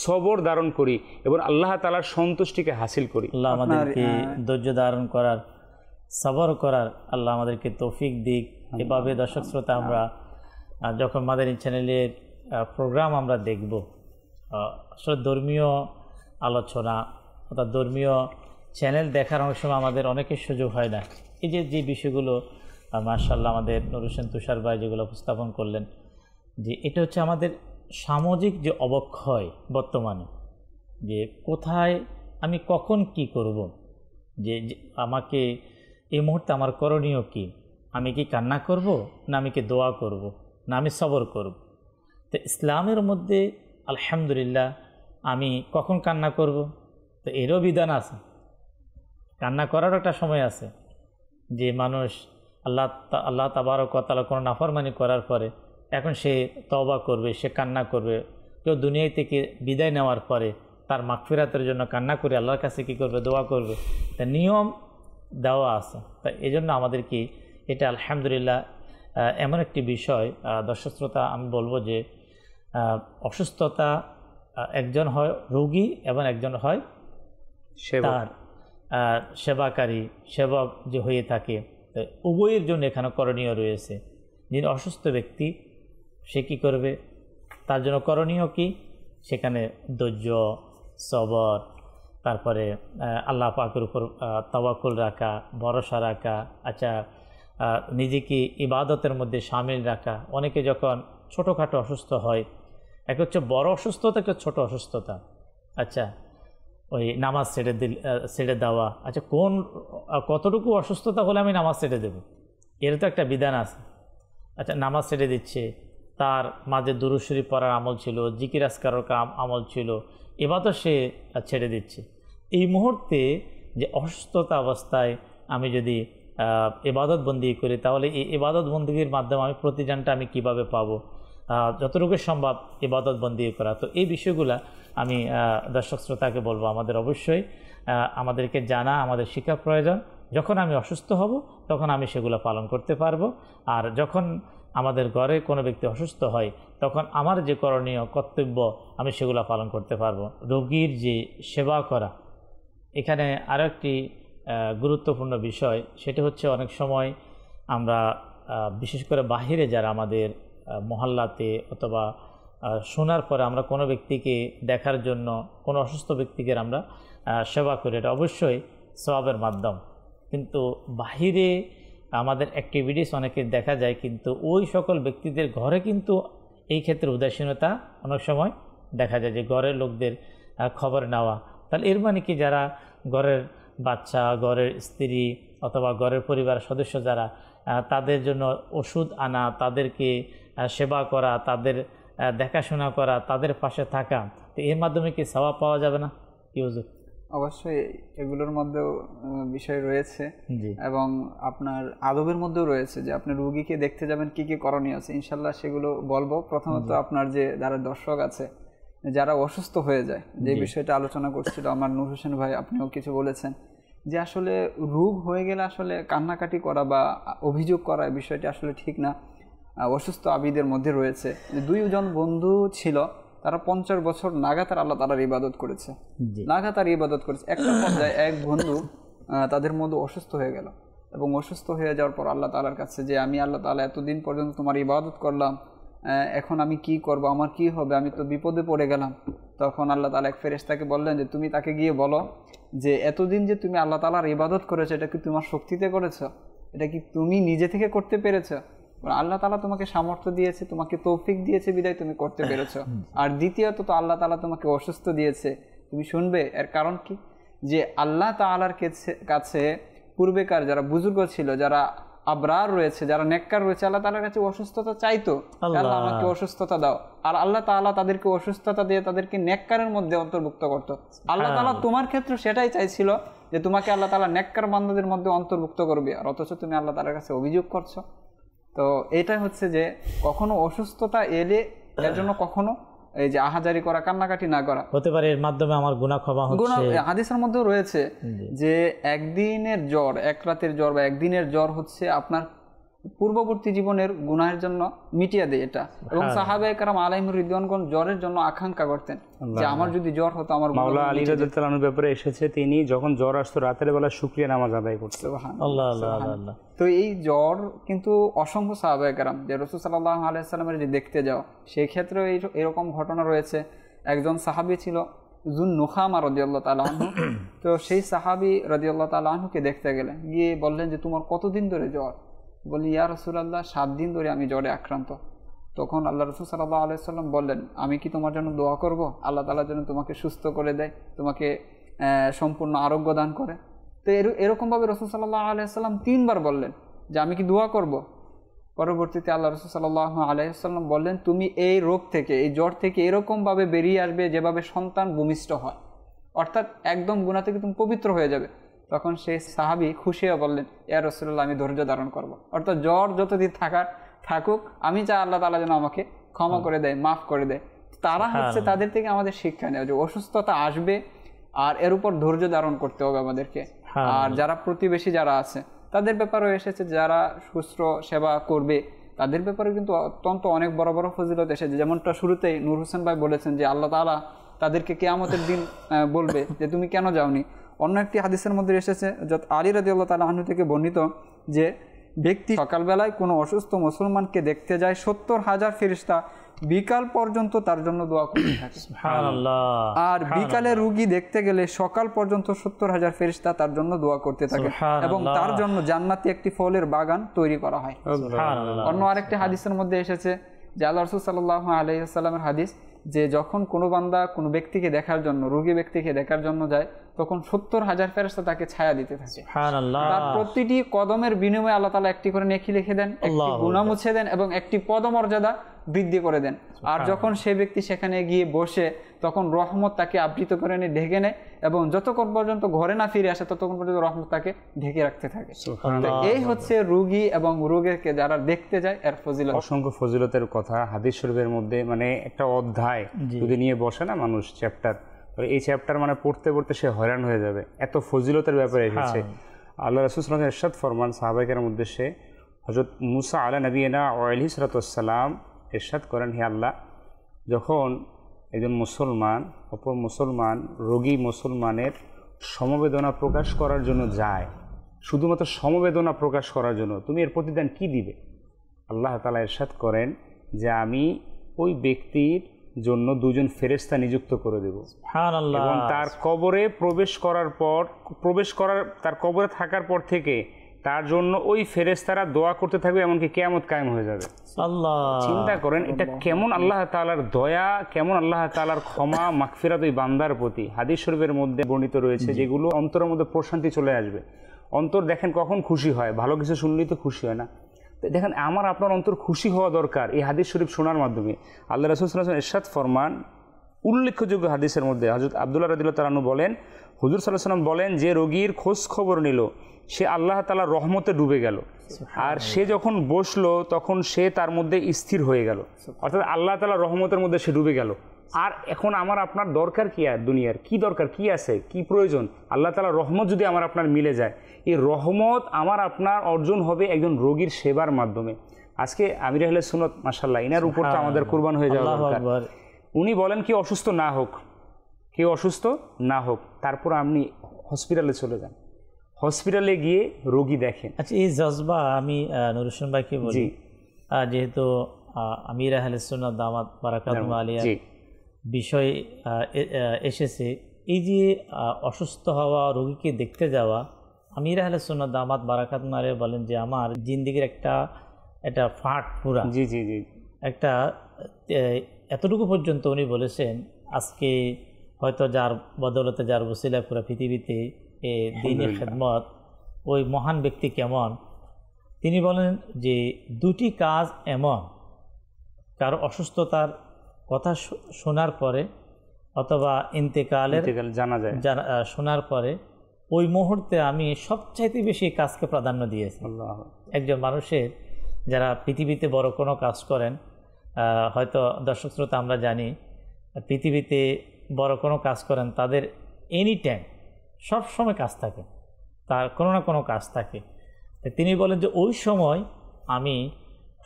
সবর ধারণ করি এবং আল্লাহ তাআলার সন্তুষ্টিকে হাসিল করি। আল্লাহ আমাদেরকে ধৈর্য ধারণ করার সবর করার আল্লাহ আমাদেরকে তৌফিক দিক। এভাবে দর্শক শ্রোতা, আমরা যখন মাদানী চ্যানেলের প্রোগ্রাম আমরা দেখব, আসলে ধর্মীয় আলোচনা অর্থাৎ ধর্মীয় চ্যানেল দেখার অনেক সময় আমাদের অনেকের সুযোগ হয় না। এই যে বিষয়গুলো মাশাআল্লাহ আমাদের নুর হোসেন তুষার ভাই যেগুলো উপস্থাপন করলেন, যে এটা হচ্ছে আমাদের সামাজিক যে অবক্ষয় বর্তমানে, যে কোথায় আমি কখন কি করব, যে আমাকে এই মুহূর্তে আমার করণীয় কি, আমি কি কান্না করব, না আমি কি দোয়া করব, না আমি সবর করব। তো ইসলামের মধ্যে আলহামদুলিল্লাহ আমি কখন কান্না করব, তো এরও বিধান আছে। কান্না করারও একটা সময় আছে, যে মানুষ আল্লাহ তাবারক ওয়া তাআলা কোনো নাফরমানি করার পরে এখন সে তওবা করবে, সে কান্না করবে। কেউ দুনিয়া থেকে বিদায় নেওয়ার পরে তার মাগফিরাতের জন্য কান্না করে আল্লাহর কাছে কি করবে, দোয়া করবে। তা নিয়ম দেওয়া আছে। তা এই জন্য আমাদের কি এটা আলহামদুলিল্লাহ এমন একটি বিষয়, দর্শক শ্রোতা, আমি বলবো যে অসুস্থতা একজন হয় রোগী এবং একজন হয় তার সেবাকারী, সেবক যে হয়ে থাকে। উভয়ের জন্য এখানে করণীয় রয়েছে। যিনি অসুস্থ ব্যক্তি সে কী করবে, তার জন্য করণীয় কি, সেখানে ধৈর্য, সবর, তারপরে আল্লাহ পাকের উপর তাওয়াক্কুল রাখা, ভরসা রাখা, আচ্ছা নিজেকে ইবাদতের মধ্যে শামিল রাখা। অনেকে যখন ছোটোখাটো অসুস্থ হয়, এক হচ্ছে বড় অসুস্থতা, একটা ছোটো অসুস্থতা। আচ্ছা ওই নামাজ ছেড়ে দেওয়া, আচ্ছা কতটুকু অসুস্থতা হলে আমি নামাজ ছেড়ে দেব, এর তো একটা বিধান আছে। আচ্ছা নামাজ ছেড়ে দিচ্ছে, তার মাঝে দুরূদ শরীফ পড়ার আমল ছিল, জিকির আজকারের আমল ছিল, ইবাদত সে ছেড়ে দিচ্ছে। এই মুহূর্তে যে অসুস্থতা অবস্থায় আমি যদি ইবাদত বন্দি করি, তাহলে এই ইবাদত বন্দির মাধ্যমে আমি প্রতিদানটা আমি কিভাবে পাবো, যতটুকু সম্ভব ইবাদত বন্দি করা। তো এই বিষয়গুলো আমি দর্শক শ্রোতাকে বলবো, আমাদের অবশ্যই আমাদেরকে জানা, আমাদের শিক্ষা প্রয়োজন। যখন আমি অসুস্থ হব তখন আমি সেগুলো পালন করতে পারবো। আর যখন আমাদের ঘরে কোনো ব্যক্তি অসুস্থ হয় তখন আমার যে করণীয় কর্তব্য আমি সেগুলো পালন করতে পারবো। রোগীর যে সেবা করা, এখানে আরও একটি গুরুত্বপূর্ণ বিষয়, সেটা হচ্ছে অনেক সময় আমরা বিশেষ করে বাহিরে যারা আমাদের মহল্লাতে অথবা শোনার পরে আমরা কোনো ব্যক্তিকে দেখার জন্য কোনো অসুস্থ ব্যক্তিকে আমরা সেবা করি, এটা অবশ্যই সওয়াবের মাধ্যম। কিন্তু বাহিরে আমাদের অ্যাক্টিভিটিস অনেকে দেখা যায়, কিন্তু ওই সকল ব্যক্তিদের ঘরে কিন্তু এই ক্ষেত্রে উদাসীনতা অনেক সময় দেখা যায়, যে ঘরের লোকদের খবর নেওয়া। তাহলে এর মানে কি, যারা ঘরের বাচ্চা, ঘরের স্ত্রী অথবা ঘরের পরিবারের সদস্য যারা, তাদের জন্য ওষুধ আনা, তাদেরকে সেবা করা, তাদের দেখাশোনা করা, তাদের পাশে থাকা, তো এর মাধ্যমে কি সওয়াব পাওয়া যাবে না কি হুজুর? অবশ্যই এগুলোর মধ্যেও বিষয় রয়েছে এবং আপনার আদবের মধ্যেও রয়েছে, যে আপনি রোগীকে দেখতে যাবেন কি কি করণীয় আছে, ইনশাল্লাহ সেগুলো বলবো। প্রথমত আপনার যে যারা দর্শক আছে যারা অসুস্থ হয়ে যায়, যে বিষয়টা আলোচনা করছিল আমার নূর হোসেন ভাই, আপনিও কিছু বলেছেন যে আসলে রোগ হয়ে গেলে আসলে কান্নাকাটি করা বা অভিযোগ করা বিষয়টি আসলে ঠিক না। অসুস্থ আবিদের মধ্যে রয়েছে যে দুইজন বন্ধু ছিল, তারা 50 বছর লাগাতার আল্লাহ তাআলার ইবাদত করেছে, একটা পর্যায়ে এক বন্ধু তাদের মধ্যে অসুস্থ হয়ে গেল, এবং অসুস্থ হয়ে যাওয়ার পর আল্লাহ তাআলার কাছে যে আমি আল্লাহ তাআলা এতদিন পর্যন্ত তোমার ইবাদত করলাম, এখন আমি কি করব, আমার কি হবে, আমি তো বিপদে পড়ে গেলাম। তখন আল্লাহ তাআলা এক ফেরেশতাকে বললেন যে তুমি তাকে গিয়ে বলো যে এতদিন যে তুমি আল্লাহ তাআলার ইবাদত করেছো, এটা কি তোমার শক্তিতে করেছো, এটা কি তুমি নিজে থেকে করতে পেরেছো? আল্লাহ তাআলা তোমাকে সামর্থ্য দিয়েছে, তোমাকে তৌফিক দিয়েছে, বিদায় তুমি করতে পেরেছো। আর দ্বিতীয়ত তো আল্লাহ তাআলা তোমাকে অসুস্থ দিয়েছে, তুমি শুনবে। এর কারণ কি, যে আল্লাহ তাআলার কাছে পূর্বেকার যারা বুজুর্গ ছিল, যারা আবরার রয়েছে, যারা নেককার রয়েছে, আল্লাহ তাআলার কাছে অসুস্থতা চাইতো, আল্লাহ আমাকে অসুস্থতা দাও, আর আল্লাহ তাআলা তাদেরকে অসুস্থতা দিয়ে তাদেরকে নেককারের মধ্যে অন্তর্ভুক্ত করতো। আল্লাহ তাআলা তোমার ক্ষেত্রে সেটাই চাইছিল, যে তোমাকে আল্লাহ তাআলা নেককার বান্দাদের মধ্যে অন্তর্ভুক্ত করবে, আর অথচ তুমি আল্লাহ তাআলার কাছে অভিযোগ করছো। তো এটাই হচ্ছে যে কখনো অসুস্থতা এলে এর জন্য কখনো এই যে আহাজারি করা, কান্নাকাটি না করা, হতে পারে এর মাধ্যমে আমার গুনাহ ক্ষমা হচ্ছে। হাদিসের মধ্যেও রয়েছে যে একদিনের জ্বর, এক রাতের জ্বর বা একদিনের জ্বর হচ্ছে আপনার পূর্ববর্তী জীবনের গুনাহের জন্য মিটিয়ে দেয় এটা। এবং সাহাবায়ে কেরাম আলাইহিম রিদওয়ানগণ জ্বরের জন্য আকাঙ্ক্ষা করতেন যে আমার যদি জ্বর হতো আমার মাওলা আলী রাদিয়াল্লাহু তাআলার ব্যাপারে এসেছে, তিনি যখন জ্বর আসতো রাতের বেলা শুকরিয়া নামাজ আদায় করতেন। আল্লাহ আল্লাহ আল্লাহ। তো এই জ্বর কিন্তু অসংখ্য সাহাবায়ে কেরাম যে রাসূল সাল্লাল্লাহু আলাইহি ওয়াসাল্লামের যে দেখতে যাও, সেই ক্ষেত্রেও এরকম ঘটনা রয়েছে। একজন সাহাবী ছিল যুন নুখামা রাদিয়াল্লাহু তাআলা আনহু। তো সেই সাহাবী রাদিয়াল্লাহু তাআলা আনহুকে দেখতে গেলেন, গিয়ে বললেন যে তোমার কতদিন ধরে জ্বর? বলি ইয়া রাসূলুল্লাহ 7 দিন ধরে আমি জ্বরে আক্রান্ত। তখন আল্লাহ রাসূল সাল্লাল্লাহু আলাইহি ওয়াসাল্লাম বললেন, আমি কি তোমার জন্য দোয়া করব, আল্লাহ তাআলা যেন তোমাকে সুস্থ করে দেয়, তোমাকে সম্পূর্ণ আরোগ্য দান করে। তো এরকমভাবে রাসূল সাল্লাল্লাহু আলাইহি ওয়াসাল্লাম 3 বার বললেন যে আমি কি দোয়া করব। পরবর্তীতে আল্লাহ রাসূল সাল্লাল্লাহু আলাইহি ওয়াসাল্লাম বললেন, তুমি এই রোগ থেকে, এই জ্বর থেকে এরকমভাবে বেরিয়ে আসবে যেভাবে সন্তান ভূমিষ্ঠ হয়, অর্থাৎ একদম গুনাহ থেকে তুমি পবিত্র হয়ে যাবে। তখন সেই সাহাবী খুশি হয়ে বললেন, ইয়া রাসূলুল্লাহ আমি ধৈর্য ধারণ করব, অর্থাৎ জ্বর যতদিন থাকুক আমি চাই আল্লাহ তাআলা যেন আমাকে ক্ষমা করে দেয়, মাফ করে দেয়। তারা হচ্ছে তাদের থেকে আমাদের শিক্ষা নেওয়া যে অসুস্থতা আসবে আর এর উপর ধৈর্য ধারণ করতে হবে আমাদেরকে। আর যারা প্রতিবেশী যারা আছে তাদের ব্যাপারেও এসেছে, যারা শুশ্রূষা সেবা করবে তাদের ব্যাপারে কিন্তু অত্যন্ত অনেক বড় বড় ফজিলত এসেছে। যেমনটা শুরুতেই নূর হোসেন ভাই বলেছেন যে আল্লাহ তাআলা তাদেরকে কিয়ামতের দিন বলবে যে তুমি কেন যাওনি। অন্য একটি হাদিসের মধ্যে এসেছে যত আলী রাদিয়াল্লাহু তাআলা আনহু থেকে বর্ণিত যে ব্যক্তি সকালবেলায় কোনো অসুস্থ মুসলমানকে দেখতে যায় 70,000 ফেরেশতা বিকাল পর্যন্ত তার জন্য দোয়া করতে থাকে। সুবহানাল্লাহ। আর বিকালে রোগী দেখতে গেলে সকাল পর্যন্ত 70,000 ফেরেশতা তার জন্য দোয়া করতে থাকে এবং তার জন্য জান্নাতি একটি ফলের বাগান তৈরি করা হয়। অন্য আরেকটি হাদিসের মধ্যে এসেছে যে আল্লাহ রাসূল সাল্লাল্লাহু আলাইহি ওয়াসাল্লামের হাদিস যে যখন কোনো বান্দা কোনো ব্যক্তিকে দেখার জন্য, রোগী ব্যক্তিকে দেখার জন্য যায়, তখন 70,000 ফেরেশতা তাকে ছায়া দিতে থাকে। তার প্রতিটি কদমের বিনিময়ে আল্লাহ তাআলা একটি করে নেকি লিখে দেন, একটি গুনাহ মুছে দেন এবং একটি পদমর্যাদা বৃদ্ধি করে দেন। আর যখন সে ব্যক্তি সেখানে গিয়ে বসে তখন রহমত তাকে আবৃত করে নিয়ে ঢেকে নেয় এবং যতক্ষণ পর্যন্ত ঘরে না ফিরে আসে ততক্ষণ পর্যন্ত রহমত তাকে ঢেকে রাখতে থাকে। এই হচ্ছে রোগী এবং রোগীকে যারা দেখতে যায় এর ফজিলত। অসংখ্য ফজিলতের কথা হাদিস শরীফের মধ্যে, মানে একটা অধ্যায় যদি নিয়ে বসে না মানুষ, চ্যাপ্টার, এই চ্যাপ্টার মানে পড়তে পড়তে সে হয়রান হয়ে যাবে, এত ফজিলতের ব্যাপারে এসেছে। আল্লাহ রাসূল সাল্লাল্লাহু আলাইহি ওয়াসাল্লাম ইরশাদ ফরমান সাহাবায়ে কেরামের উদ্দেশ্যে, হযরত মুসা আলাইহিস নবিয়িনা ওয়া আলাইহিস সালাতু ওয়াস সালাম ইরশাদ করেন, হে আল্লাহ, যখন একজন মুসলমান অপর মুসলমান রোগী মুসলমানের সমবেদনা প্রকাশ করার জন্য যায়, শুধুমাত্র সমবেদনা প্রকাশ করার জন্য, তুমি এর প্রতিদান কি দিবে? আল্লাহ তাআলা ইরশাদ করেন যে আমি ওই ব্যক্তির জন্য 2জন ফেরেশতা নিযুক্ত করে দেব এবং তার কবরে তার কবরে থাকার পর থেকে তার জন্য ওই ফেরেশতারা দোয়া করতে থাকবে এমনকি কিয়ামত কায়েম হয়ে যাবে। চিন্তা করেন এটা কেমন আল্লাহ তাআলার দয়া, কেমন আল্লাহ তাআলার ক্ষমা, মাগফিরাত ওই বান্দার প্রতি। হাদিস শরীফের মধ্যে বর্ণিত রয়েছে যেগুলো অন্তরের মধ্যে প্রশান্তি চলে আসবে। অন্তর দেখেন কখন খুশি হয়, ভালো কিছু শুনলেই তো খুশি হয় না। দেখেন আমার আপনার অন্তর খুশি হওয়া দরকার এই হাদিস শরীফ শোনার মাধ্যমে। আল্লাহ রাসূল সাল্লাল্লাহু আলাইহি ওয়াসাল্লাম ইরশাদ ফরমান, উল্লেখযোগ্য হাদিসের মধ্যে হযরত আব্দুল্লাহ রাদিয়াল্লাহু তাআলা আনহু বলেন, হুজুর সাল্লাল্লাহু আলাইহি ওয়াসাল্লাম বলেন যে রোগীর খোঁজ খবর নিল সে আল্লাহ তাআলার রহমতে ডুবে গেল, আর সে যখন বসলো তখন সে তার মধ্যে স্থির হয়ে গেল, অর্থাৎ আল্লাহ তাআলার রহমতের মধ্যে সে ডুবে গেল। আর এখন আমার আপনার দরকার কি, আর দুনিয়ার কি দরকার, কি আছে, কি প্রয়োজন? আল্লাহ তাআলার রহমত যদি আমার আপনার মিলে যায়, এই রহমত আমার আপনার অর্জন হবে একজন রোগীর সেবার মাধ্যমে। আজকে আমির আহলে সুন্নাত মাশাআল্লাহ ইনার উপর তো আমাদের কুরবান হয়ে যাওয়া দরকার। উনি বলেন কি অসুস্থ না হোক, কেউ অসুস্থ না হোক, তারপর আপনি হসপিটালে চলে যান, হসপিটালে গিয়ে রোগী দেখেন। আচ্ছা, এই জজবা আমি নূর হোসেন ভাইকে বলি, যেহেতু আমির আহলে সুন্নাত দামাত বারাকাতুহু আলিয়া বিষয় এসেছে, এই যে অসুস্থ হওয়া, রোগীকে দেখতে যাওয়া, আমির আহলে সুন্নাত দামাত বারাকাতুহু আলিয়া বলেন যে আমার জিন্দেগির একটা ফাট পুরা, জি জি জি, একটা এতটুকু পর্যন্ত উনি বলেছেন আজকে হয়তো যার বদৌলতে, যার ওসিলায় পুরা পৃথিবীতে দ্বীনি খেদমত, ওই মহান ব্যক্তি কেমন, তিনি বলেন যে 2টি কাজ এমন, কারো অসুস্থতার কথা শোনার পরে অথবা ইন্তেকালের শোনার পরে ওই মুহূর্তে আমি সবচাইতে বেশি কাজকে প্রাধান্য দিয়েছি। একজন মানুষের যারা পৃথিবীতে বড় কোনো কাজ করেন, হয়তো দর্শক শ্রোতা আমরা জানি পৃথিবীতে বড় কোনো কাজ করেন তাদের এনি টাইম সবসময় কাজ থাকে, তার কোনো না কোনো কাজ থাকে। তিনি বলেন যে ওই সময় আমি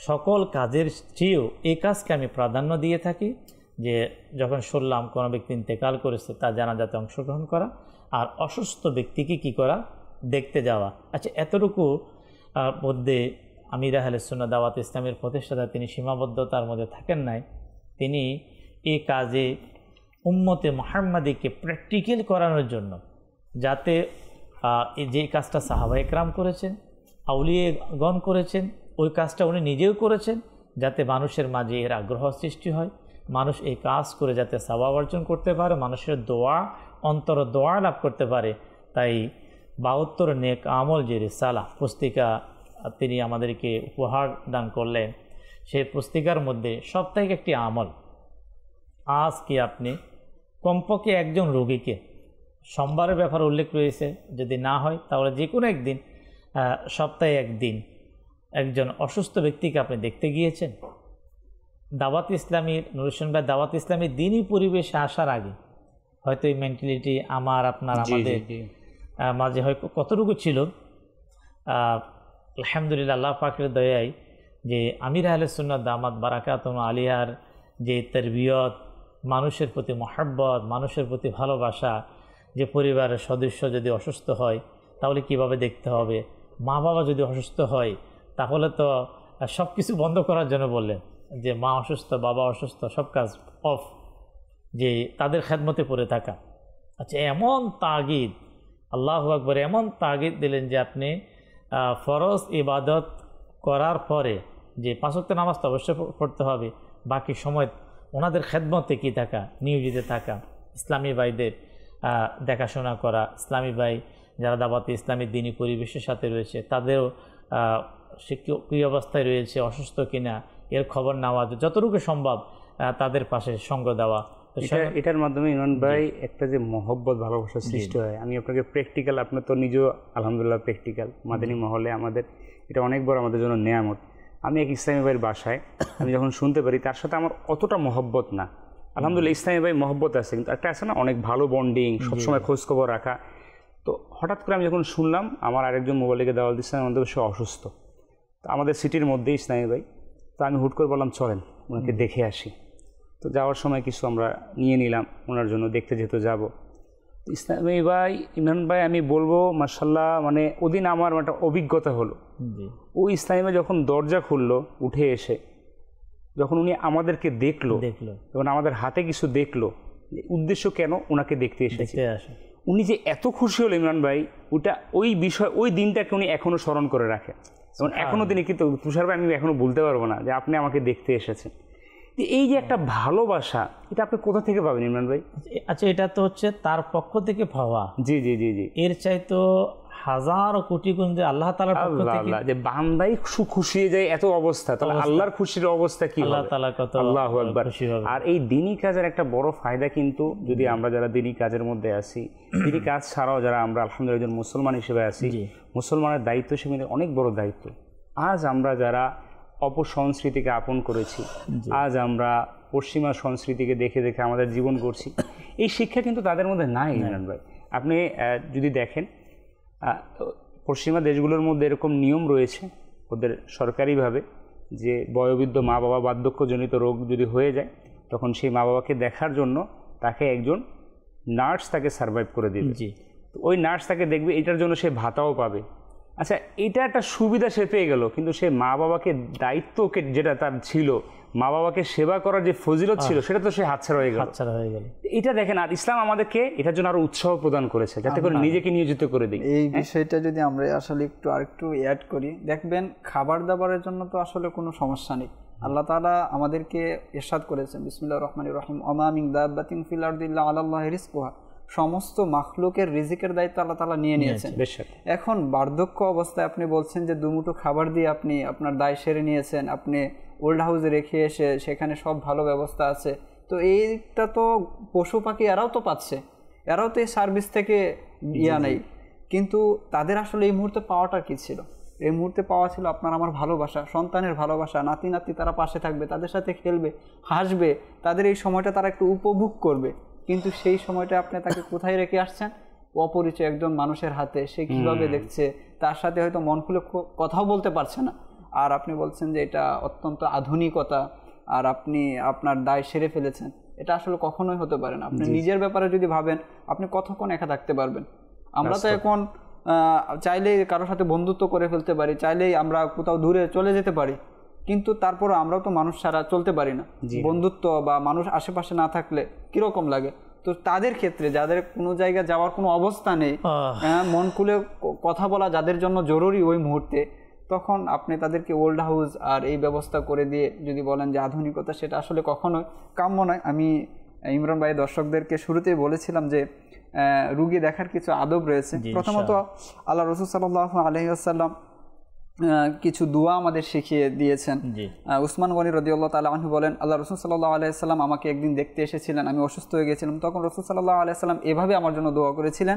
সকল কাজের চেয়েও এই কাজকে আমি প্রাধান্য দিয়ে থাকি, যে যখন শুনলাম কোনো ব্যক্তি ইন্তেকাল করেছে তার জানাজাতে অংশগ্রহণ করা, আর অসুস্থ ব্যক্তিকে কি করা, দেখতে যাওয়া। আচ্ছা, এতটুকু মধ্যে আমির আহলে সুন্নাহ দাওয়াত ইসলামের প্রতিষ্ঠাতা তিনি সীমাবদ্ধতার মধ্যে থাকেন নাই। তিনি এই কাজে উম্মতে মুহাম্মাদিকে প্র্যাকটিক্যাল করানোর জন্য, যাতে যে কাজটা সাহাবা একরাম করেছেন, আউলিয়াগণ করেছেন, ওই কাজটা উনি নিজেও করেছেন, যাতে মানুষের মাঝে এর আগ্রহ সৃষ্টি হয়, মানুষ এই কাজ করে যাতে সওয়াব অর্জন করতে পারে, মানুষের দোয়া, অন্তর দোয়া লাভ করতে পারে। তাই 72 নেক আমল যে রিসালা পুস্তিকা তিনি আমাদেরকে উপহার দান করলেন, সেই পুস্তিকার মধ্যে সপ্তাহে একটি আমল, আজ কি আপনি কমপক্ষে একজন রোগীকে, সোমবারের ব্যাপার উল্লেখ রয়েছে, যদি না হয় তাহলে যে কোনো একদিন, সপ্তাহে একদিন একজন অসুস্থ ব্যক্তিকে আপনি দেখতে গিয়েছেন। দাওয়াত ইসলামীর নুরুল ভাই, দাওয়াত ইসলামীর দিনই পরিবেশে আসার আগে হয়তো এই মেন্টালিটি আমার আপনার আমাদের মাঝে হয়তো কতটুকু ছিল। আলহামদুলিল্লাহ, আল্লাহ পাকের দয়ায় যে আমির আহলে সুন্নাত দামাত বারাকাতুহু আলিয়ার যে তারবিয়ত, মানুষের প্রতি মহব্বত, মানুষের প্রতি ভালোবাসা, যে পরিবারের সদস্য যদি অসুস্থ হয় তাহলে কিভাবে দেখতে হবে, মা বাবা যদি অসুস্থ হয় তাহলে তো সব কিছু বন্ধ করার জন্য বললেন, যে মা অসুস্থ, বাবা অসুস্থ, সব কাজ অফ, যে তাদের খেদমতে পড়ে থাকা। আচ্ছা, এমন তাগিদ, আল্লাহু আকবার, এমন তাগিদ দিলেন যে আপনি ফরজ ইবাদত করার পরে যে 5 ওয়াক্ত নামাজ তো অবশ্যই পড়তে হবে, বাকি সময় ওনাদের খেদমতে কি থাকা, নিয়োজিত থাকা, ইসলামী ভাইদের দেখাশোনা করা, ইসলামী ভাই যারা দাওয়াতে ইসলামী দ্বীনি পরিবেশের সাথে রয়েছে তাদেরও সে কী অবস্থায় রয়েছে, অসুস্থ কিনা এর খবর নেওয়া, যতটুকু সম্ভব তাদের পাশে সঙ্গ দেওয়া। এটার মাধ্যমে ইমরান ভাই একটা যে মহব্বত, ভালোবাসার সৃষ্টি হয়। আমি আপনাকে প্র্যাকটিক্যাল, আপনার তো নিজেও আলহামদুলিল্লাহ প্র্যাকটিক্যাল, মাদানী মহলে আমাদের এটা অনেক বড় আমাদের জন্য নেয়ামত। আমি এক ইসলামী ভাইয়ের বাসায় আমি যখন শুনতে পারি, তার সাথে আমার অতটা মহব্বত না, আলহামদুলিল্লাহ ইসলামী ভাই মহব্বত আছে, কিন্তু একটা আছে না অনেক ভালো বন্ডিং, সবসময় খোঁজখবর রাখা। তো হঠাৎ করে আমি যখন শুনলাম আমার আরেকজন মোবাইলকে দাওয়াত দিচ্ছেন, আমাদের সে অসুস্থ, তো আমাদের সিটির মধ্যেই ইসলামী ভাই, তো আমি হুট করে বললাম চলেন ওনাকে দেখে আসি। তো যাওয়ার সময় কিছু আমরা নিয়ে নিলাম ওনার জন্য, দেখতে যেহেতু যাব। ইসলামী ভাই, ইমরান ভাই, আমি বলবো মাশাআল্লাহ, মানে ওদিন আমার একটা অভিজ্ঞতা হলো। ওই ইসলামী ভাই যখন দরজা খুললো উঠে এসে, যখন উনি আমাদেরকে দেখলো এবং আমাদের হাতে কিছু দেখলো, উদ্দেশ্য কেন ওনাকে দেখতে এসেছে, উনি যে এত খুশি হলো ইমরান ভাই, ওটা ওই বিষয়, ওই দিনটাকে উনি এখনও স্মরণ করে রাখে। এবং এখনও তিনি কিন্তু, তুষার ভাই আমি এখনও ভুলতে পারবো না যে আপনি আমাকে দেখতে এসেছেন। এই যে একটা ভালোবাসা, এটা আপনি কোথা থেকে পাবেন ইমরান ভাই? আচ্ছা, এটা তো হচ্ছে তার পক্ষ থেকে পাওয়া। জি জি জি জি, এর চাইতো হাজার কোটি গুণ যে আল্লাহ তাআলার পক্ষ থেকে, যে বান্দাই খুশি হয়ে যায় এত অবস্থা, তাহলে আল্লাহর খুশির অবস্থা কি হবে? আল্লাহ তাআলা কত আল্লাহু আকবার। আর এই দ্বীনি কাজের একটা বড় ফায়দা কিন্তু, যদি আমরা যারা দ্বীনি কাজের মধ্যে আছি, দ্বীনি কাজ ছাড়াও যারা আমরা আলহামদুলিল্লাহ একজন মুসলমান হিসেবে আছি, মুসলমানের দায়িত্ব হিসেবে অনেক বড় দায়িত্ব। আজ আমরা যারা অপসংস্কৃতিকে আপন করেছি, আজ আমরা পশ্চিমা সংস্কৃতিকে দেখে দেখে আমাদের জীবন করছি, এই শিক্ষা কিন্তু তাদের মধ্যে নাই ইমরান ভাই। আপনি যদি দেখেন পশ্চিমা দেশগুলোর মধ্যে এরকম নিয়ম রয়েছে ওদের সরকারিভাবে, যে বয়োবৃদ্ধ মা বাবা বার্ধক্যজনিত রোগ যদি হয়ে যায়, তখন সেই মা বাবাকে দেখার জন্য তাকে একজন নার্স তাকে সার্ভাইভ করে দেবে। ওই নার্স তাকে দেখবে, এটার জন্য সে ভাতাও পাবে। আচ্ছা, এটা একটা সুবিধা সে পেয়ে গেল, কিন্তু সে মা বাবাকে দায়িত্বকে, যেটা তার ছিল, মা বাবাকে সেবা করার যে ফজিলত ছিল, সেটা তো সে হাতছাড়া হয়ে গেল। এটা দেখেন, আর ইসলাম আমাদেরকে এটার জন্য আরো উৎসাহ প্রদান করেছে, যাতে করে নিজেকে নিয়োজিত করে দিই। এই বিষয়টা যদি আমরা আসলে আরেকটু অ্যাড করি, দেখবেন খাবার দাবারের জন্য তো আসলে কোনো সমস্যা নেই। আল্লাহ তাআলা আমাদেরকে ইরশাদ করেছেন, বিসমিল্লাহির রহমানির রহিম, ওমা মিন দাব্বাতিন ফিল আরদি ইল্লা আলাল্লাহি রিজকুহা, সমস্ত মাখলুকের রিজিকের দায়িত্ব আল্লাহ তাআলা নিয়ে নিয়েছেন। এখন বার্ধক্য অবস্থায় আপনি বলছেন যে দুমুঠো খাবার দিয়ে আপনি আপনার দায় সেরে নিয়েছেন, আপনি ওল্ড হাউসে রেখে এসে সেখানে সব ভালো ব্যবস্থা আছে, তো এইটা তো পশু পাখি এরাও তো পাচ্ছে, এরাও তো এই সার্ভিস থেকে নেই, কিন্তু তাদের আসলে এই মুহূর্তে পাওয়াটা কি ছিল? এই মুহূর্তে পাওয়া ছিল আপনার আমার ভালোবাসা, সন্তানের ভালোবাসা, নাতি নাতি তারা পাশে থাকবে, তাদের সাথে খেলবে, হাসবে, তাদের এই সময়টা তারা একটু উপভোগ করবে। কিন্তু সেই সময়টা আপনি তাকে কোথায় রেখে আসছেন? অপরিচয় একজন মানুষের হাতে। সে কিভাবে দেখছে, তার সাথে হয়তো মন খুলে কথাও বলতে পারছে না। আর আপনি বলছেন যে এটা অত্যন্ত আধুনিকতা আর আপনি আপনার দায় সেরে ফেলেছেন, এটা আসলে কখনোই হতে পারে না। আপনি নিজের ব্যাপারে যদি ভাবেন আপনি কতক্ষণ একা থাকতে পারবেন? আমরা তো এখন চাইলেই কারোর সাথে বন্ধুত্ব করে ফেলতে পারি, চাইলেই আমরা কোথাও দূরে চলে যেতে পারি, কিন্তু তারপরও আমরাও তো মানুষ ছাড়া চলতে পারি না। বন্ধুত্ব বা মানুষ আশেপাশে না থাকলে কিরকম লাগে? তো তাদের ক্ষেত্রে যাদের কোনো জায়গায় যাওয়ার কোনো অবস্থা নেই, মন খুলে কথা বলা যাদের জন্য জরুরি ওই মুহূর্তে, তখন আপনি তাদেরকে ওল্ড হাউস আর এই ব্যবস্থা করে দিয়ে যদি বলেন যে আধুনিকতা, সেটা আসলে কখনোই কাম্য নয়। আমি ইমরান ভাই দর্শকদেরকে শুরুতেই বলেছিলাম যে রুগী দেখার কিছু আদব রয়েছে। প্রথমত আল্লাহ রসুল সাল্লাল্লাহু আলাইহি ওয়াসাল্লাম কিছু দোয়া আমাদের শিখিয়ে দিয়েছেন। উসমান গনি রাদিয়াল্লাহু তাআলা আনহু বলেন, আল্লাহ রসুল সাল্লাল্লাহু আলাইহি ওয়াসাল্লাম আমাকে একদিন দেখতে এসেছিলেন, আমি অসুস্থ হয়ে গেছিলাম, তখন রসুল সাল্লাল্লাহু আলাইহি ওয়াসাল্লাম এভাবে আমার জন্য দোয়া করেছিলেন,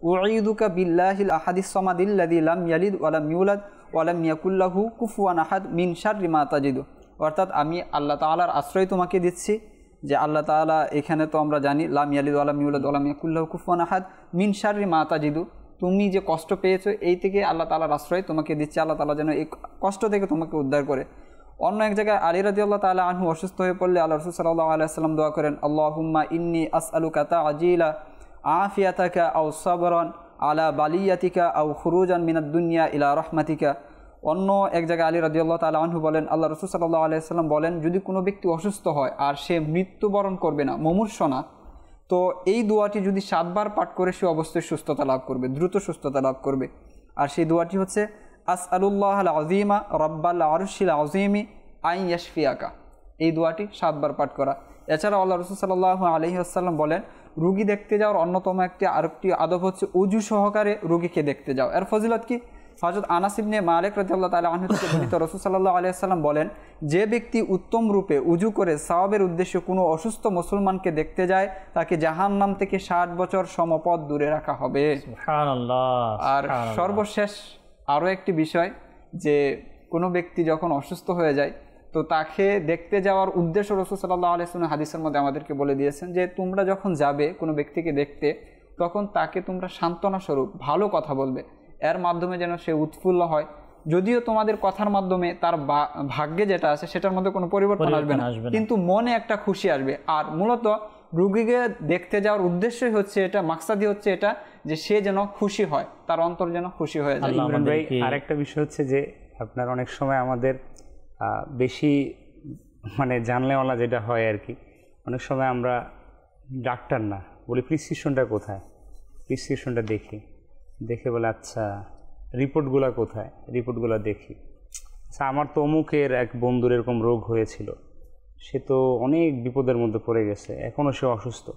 উঈদুকা বিল্লাহিল আহাদিস সামাদিল্লাযী লাম ইয়ালিদ ওয়া লাম ইউলাদ ওয়া লাম ইয়াকুল লাহু কুফুয়ান আহাদ মিন শাররি মা তাজিদু। অর্থাৎ আমি আল্লাহ তাআলার আশ্রয় তোমাকে দিচ্ছি, যে আল্লাহ তাআলা এখানে তো আমরা জানি লাম ইয়ালিদ ওয়া লাম ইউলাদ ওয়া লাম ইয়াকুল লাহু কুফুয়ান আহাদ মিন শাররি মা তাজিদু, তুমি যে কষ্ট পেয়েছো এই থেকে আল্লাহ তাআলার আশ্রয় তোমাকে দিচ্ছে, আল্লাহ তাআলা যেন এই কষ্ট থেকে তোমাকে উদ্ধার করে। অন্য এক জায়গায় আলী রাদিয়াল্লাহু তাআলা আনহু অসুস্থ হয়ে পড়লে আল্লাহ রাসূল সাল্লাল্লাহু আলাইহি ওয়াসাল্লাম দোয়া করেন, আল্লাহুম্মা ইন্নী আসআলুকা তাআজিলা আফিয়াতাকা আও সাবরান আলা বালিয়াতিকা আও খুরুজান মিনাদ দুনিয়া ইলা রাহমাতিকা। অন্য এক জায়গায় আলী রাদিয়াল্লাহু তাআলা আনহু বলেন, আল্লাহ রাসূল সাল্লাল্লাহু আলাইহি ওয়াসাল্লাম বলেন, যদি কোনো ব্যক্তি অসুস্থ হয় আর সে মৃত্যুবরণ করবে না, মুমূর্ষ না, তো এই দোয়াটি যদি 7 বার পাঠ করে সে অবশ্যই সুস্থতা লাভ করবে, দ্রুত সুস্থতা লাভ করবে। আর সেই দোয়াটি হচ্ছে আসআলুল্লাহাল আযীমা রাব্বাল আরশিল আযীমি আন ইয়াশফিয়াকা। এই দোয়াটি 7 বার পাঠ করা। এছাড়া আল্লাহ রাসূল সাল্লাল্লাহু আলাইহি ওয়াসাল্লাম বলেন, রোগী দেখতে যাওয়ার অন্যতম আরেকটি আদব হচ্ছে উজু সহকারে রোগীকে দেখতে যাও। এর ফজিলত কি? হযরত আনাস ইবনে মালিক রাদিয়াল্লাহু তাআলা আনহু থেকে বর্ণিত, রাসূল সাল্লাল্লাহু আলাইহি ওয়াসাল্লাম বলেন, যে ব্যক্তি উত্তম রূপে উজু করে সওয়াবের উদ্দেশ্যে কোনো অসুস্থ মুসলমানকে দেখতে যায় তাকে জাহান্নাম থেকে 60 বছর সমপদ দূরে রাখা হবে। সুবহানাল্লাহ। আর সর্বশেষ আরও একটি বিষয়, যে কোনো ব্যক্তি যখন অসুস্থ হয়ে যায় তো তাকে দেখতে যাওয়ার উদ্দেশ্য রাসূল সাল্লাল্লাহু আলাইহি ওয়াসাল্লাম হাদিসের মধ্যে আমাদেরকে বলে দিয়েছেন যে তোমরা যখন যাবে কোনো ব্যক্তিকে দেখতে তখন তাকে তোমরা সান্ত্বনা স্বরূপ ভালো কথা বলবে, এর মাধ্যমে যেন সে উৎফুল্ল হয়। যদিও তোমাদের কথার মাধ্যমে তার ভাগ্যে যেটা আছে সেটার মধ্যে কোনো পরিবর্তন আসবে না, কিন্তু মনে একটা খুশি আসবে। আর মূলত রোগীকে দেখতে যাওয়ার উদ্দেশ্যই হচ্ছে এটা, মাকসাদি হচ্ছে এটা, যে সে যেন খুশি হয়, তার অন্তর যেন খুশি হয়ে যায়। আরেকটা বিষয় হচ্ছে যে আপনার অনেক সময় আমাদের বেশি জানলেওয়ালা যেটা হয় আর কি, অনেক সময় আমরা ডাক্তার না বলি প্রেসক্রিপশনটা কোথায়, প্রেসক্রিপশনটা দেখে বলে আচ্ছা রিপোর্টগুলো কোথায়, রিপোর্টগুলো দেখি, আচ্ছা আমার তো অমুকের এক বন্ধুর এরকম রোগ হয়েছিল, সে তো অনেক বিপদের মধ্যে পড়ে গেছে, এখনও সে অসুস্থ।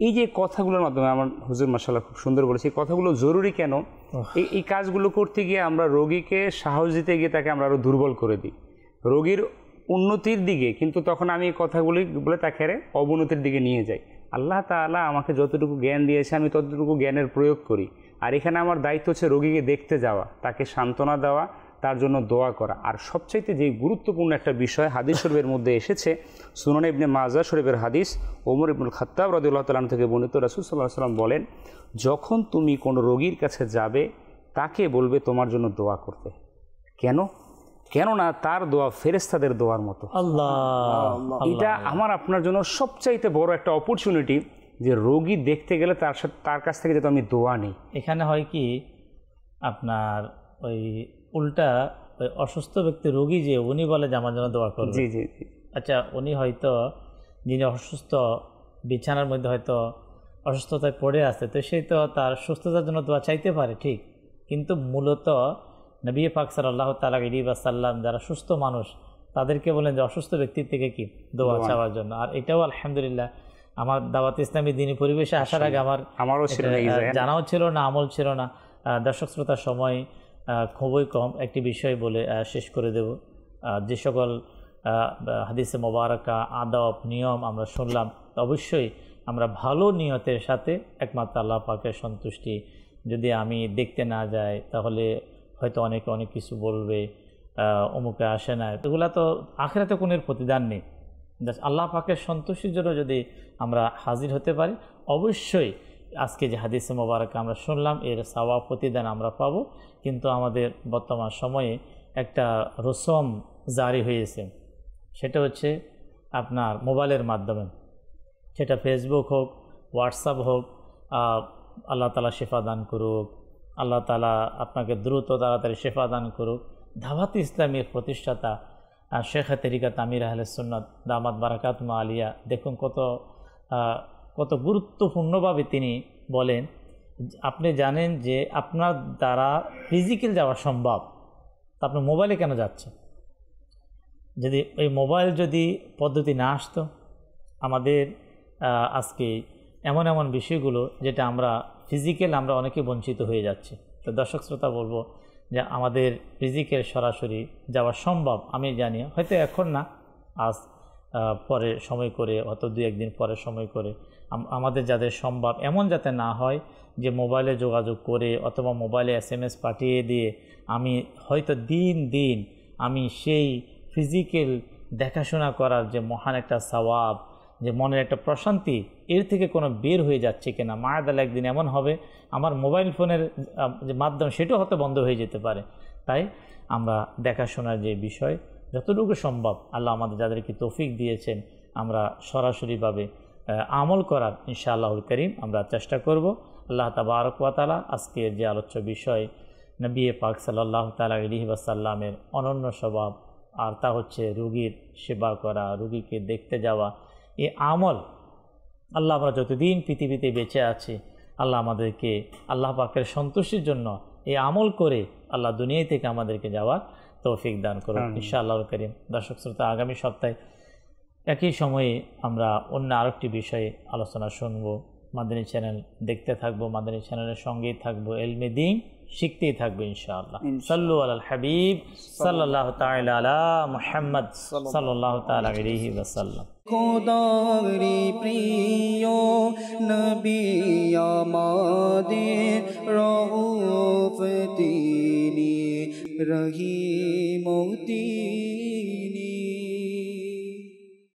এই যে কথাগুলোর মাধ্যমে আমার হুজুর মাশাআল্লাহ খুব সুন্দর বলেছে, এই কথাগুলো জরুরি কেন? এই কাজগুলো করতে গিয়ে আমরা রোগীকে সাহস দিতে গিয়ে তাকে আমরা আরও দুর্বল করে দিই রোগীর উন্নতির দিকে, কিন্তু তখন আমি এই কথাগুলি বলে তাকে অবনতির দিকে নিয়ে যাই। আল্লাহ তাআলা আমাকে যতটুকু জ্ঞান দিয়েছে আমি ততটুকু জ্ঞানের প্রয়োগ করি। আর এখানে আমার দায়িত্ব হচ্ছে রোগীকে দেখতে যাওয়া, তাকে সান্ত্বনা দেওয়া, তার জন্য দোয়া করা। আর সবচাইতে যে গুরুত্বপূর্ণ একটা বিষয় হাদিস শরীফের মধ্যে এসেছে, সুনান ইবনে মাজাহ শরীফের হাদিস, ওমর ইবনুল খাত্তাব রাদিয়াল্লাহু তাআলা আনহু থেকে বর্ণিত, রাসূল সাল্লাল্লাহু আলাইহি ওয়াসাল্লাম বলেন, যখন তুমি কোনো রোগীর কাছে যাবে তাকে বলবে তোমার জন্য দোয়া করতে। কেননা তার দোয়া ফেরেশতাদের দোয়ার মতো। এটা আমার আপনার জন্য সবচাইতে বড় একটা অপরচুনিটি, যে রোগী দেখতে গেলে তার কাছ থেকে যাতে আমি দোয়া নিই। এখানে হয় কি আপনার ওই উল্টা ওই অসুস্থ ব্যক্তি রোগী যে উনি বলে যে আমার জন্য দোয়া করবে। জি জি জি। আচ্ছা, উনি হয়তো যিনি অসুস্থ বিছানার মধ্যে হয়তো অসুস্থতায় পড়ে আছে, তো সেই তো তার সুস্থতার জন্য দোয়া চাইতে পারে, ঠিক, কিন্তু মূলত নবী পাক সাল্লাল্লাহু তাআলা আলাইহি ওয়াসাল্লাম যারা সুস্থ মানুষ তাদেরকে বলেন যে অসুস্থ ব্যক্তির থেকে কি দোয়া চাওয়ার জন্য। আর এটাও আলহামদুলিল্লাহ আমার দাওয়াত ইসলামী দিনী পরিবেশে আসার আগে আমারও জানাও ছিল না, আমল ছিল না। দর্শক শ্রোতার সময় খুবই কম, একটি বিষয় বলে শেষ করে দেব। যে সকল হাদিসে মোবারকা আদব নিয়ম আমরা শুনলাম, অবশ্যই আমরা ভালো নিয়তের সাথে একমাত্র আল্লাহ পাকের সন্তুষ্টি, যদি আমি দেখতে না যাই তাহলে হয়তো অনেকে অনেক কিছু বলবে, অমুকে আসে না, এগুলা তো আখিরাতে কোনো প্রতিদান নেই। আল্লাহ পাকের সন্তুষ্টির জন্য যদি আমরা হাজির হতে পারি, অবশ্যই আজকে যে হাদিসে মোবারক আমরা শুনলাম এর সওয়াব প্রতিদান আমরা পাবো। কিন্তু আমাদের বর্তমান সময়ে একটা রসম জারি হয়েছে, সেটা হচ্ছে আপনার মোবাইলের মাধ্যমে, সেটা ফেসবুক হোক, হোয়াটসঅ্যাপ হোক। আল্লাহ তাআলা শেফা দান করুক, আল্লাহ তাআলা আপনাকে দ্রুত তাড়াতাড়ি শেফা দান করুক। দাওয়াত ইসলামের প্রতিষ্ঠাতা শেখ তরিকাত আমির আহলে সুন্নাত দামাত বারাকাতুহু আলিয়া, দেখুন কত গুরুত্বপূর্ণভাবে তিনি বলেন, আপনি জানেন যে আপনার দ্বারা ফিজিক্যাল যাওয়া সম্ভব, তা আপনি মোবাইলে কেন যাচ্ছেন? যদি এই মোবাইল যদি পদ্ধতি না আসতো, আমাদের আজকে এমন এমন বিষয়গুলো যেটা আমরা ফিজিক্যাল আমরা অনেকে বঞ্চিত হয়ে যাচ্ছি। তো দর্শক শ্রোতা বলবো যে আমাদের ফিজিক্যাল সরাসরি যাওয়া সম্ভব, আমি জানি হয়তো এখন না, আজ পরে সময় করে, হয়তো 2-1 দিন পরে সময় করে আমাদের যাদের সম্ভব, এমন যাতে না হয় যে মোবাইলে যোগাযোগ করে অথবা মোবাইলে SMS পাঠিয়ে দিয়ে আমি হয়তো দিন আমি সেই ফিজিক্যাল দেখাশোনা করার যে মহান একটা সওয়াব, যে মনের একটা প্রশান্তি, এর থেকে কোনো বের হয়ে যাচ্ছে কিনা। মায়াদাল একদিন এমন হবে আমার মোবাইল ফোনের যে মাধ্যম সেটাও হয়তো বন্ধ হয়ে যেতে পারে। তাই আমরা দেখাশোনার যে বিষয় যতটুকু সম্ভব আল্লাহ আমাদের যাদেরকে তৌফিক দিয়েছেন, আমরা সরাসরিভাবে আমল করার ইনশাআল্লাহুল করিম আমরা চেষ্টা করব। আল্লাহ তাবারক ওয়া তাআলা আজকের যে আলোচ্য বিষয় নবী পাক সাল্লাল্লাহু তাআলা আলাইহি ওয়াসাল্লামের অনন্য স্বভাব, আর তা হচ্ছে রোগীর সেবা করা, রোগীকে দেখতে যাওয়া, এই আমল আল্লাহ আমরা যতদিন পৃথিবীতে বেঁচে আছি আল্লাহ আমাদেরকে আল্লাহ পাকের সন্তুষ্টির জন্য এই আমল করে আল্লাহ দুনিয়া থেকে আমাদেরকে যাওয়ার তৌফিক দান করুন ইনশাআল্লাহুল করিম। দর্শক শ্রোতা, আগামী সপ্তাহে একই সময়ে আমরা অন্য আরেকটি বিষয়ে আলোচনা শুনব। মাদানী চ্যানেল দেখতে থাকবো, মাদানী চ্যানেলের সঙ্গেই থাকবো, ইলমে দ্বীন শিখতেই থাকবো ইনশাআল্লাহ। সাল্লু আলাল হাবিব সাল্লাল্লাহু তাআলা আলা মুহাম্মদ সাল্লাল্লাহু তাআলা আলাইহি ওয়াসাল্লাম। খোদারি প্রিয় নবী আমাদের রউফ তিনি রহিম তিনি।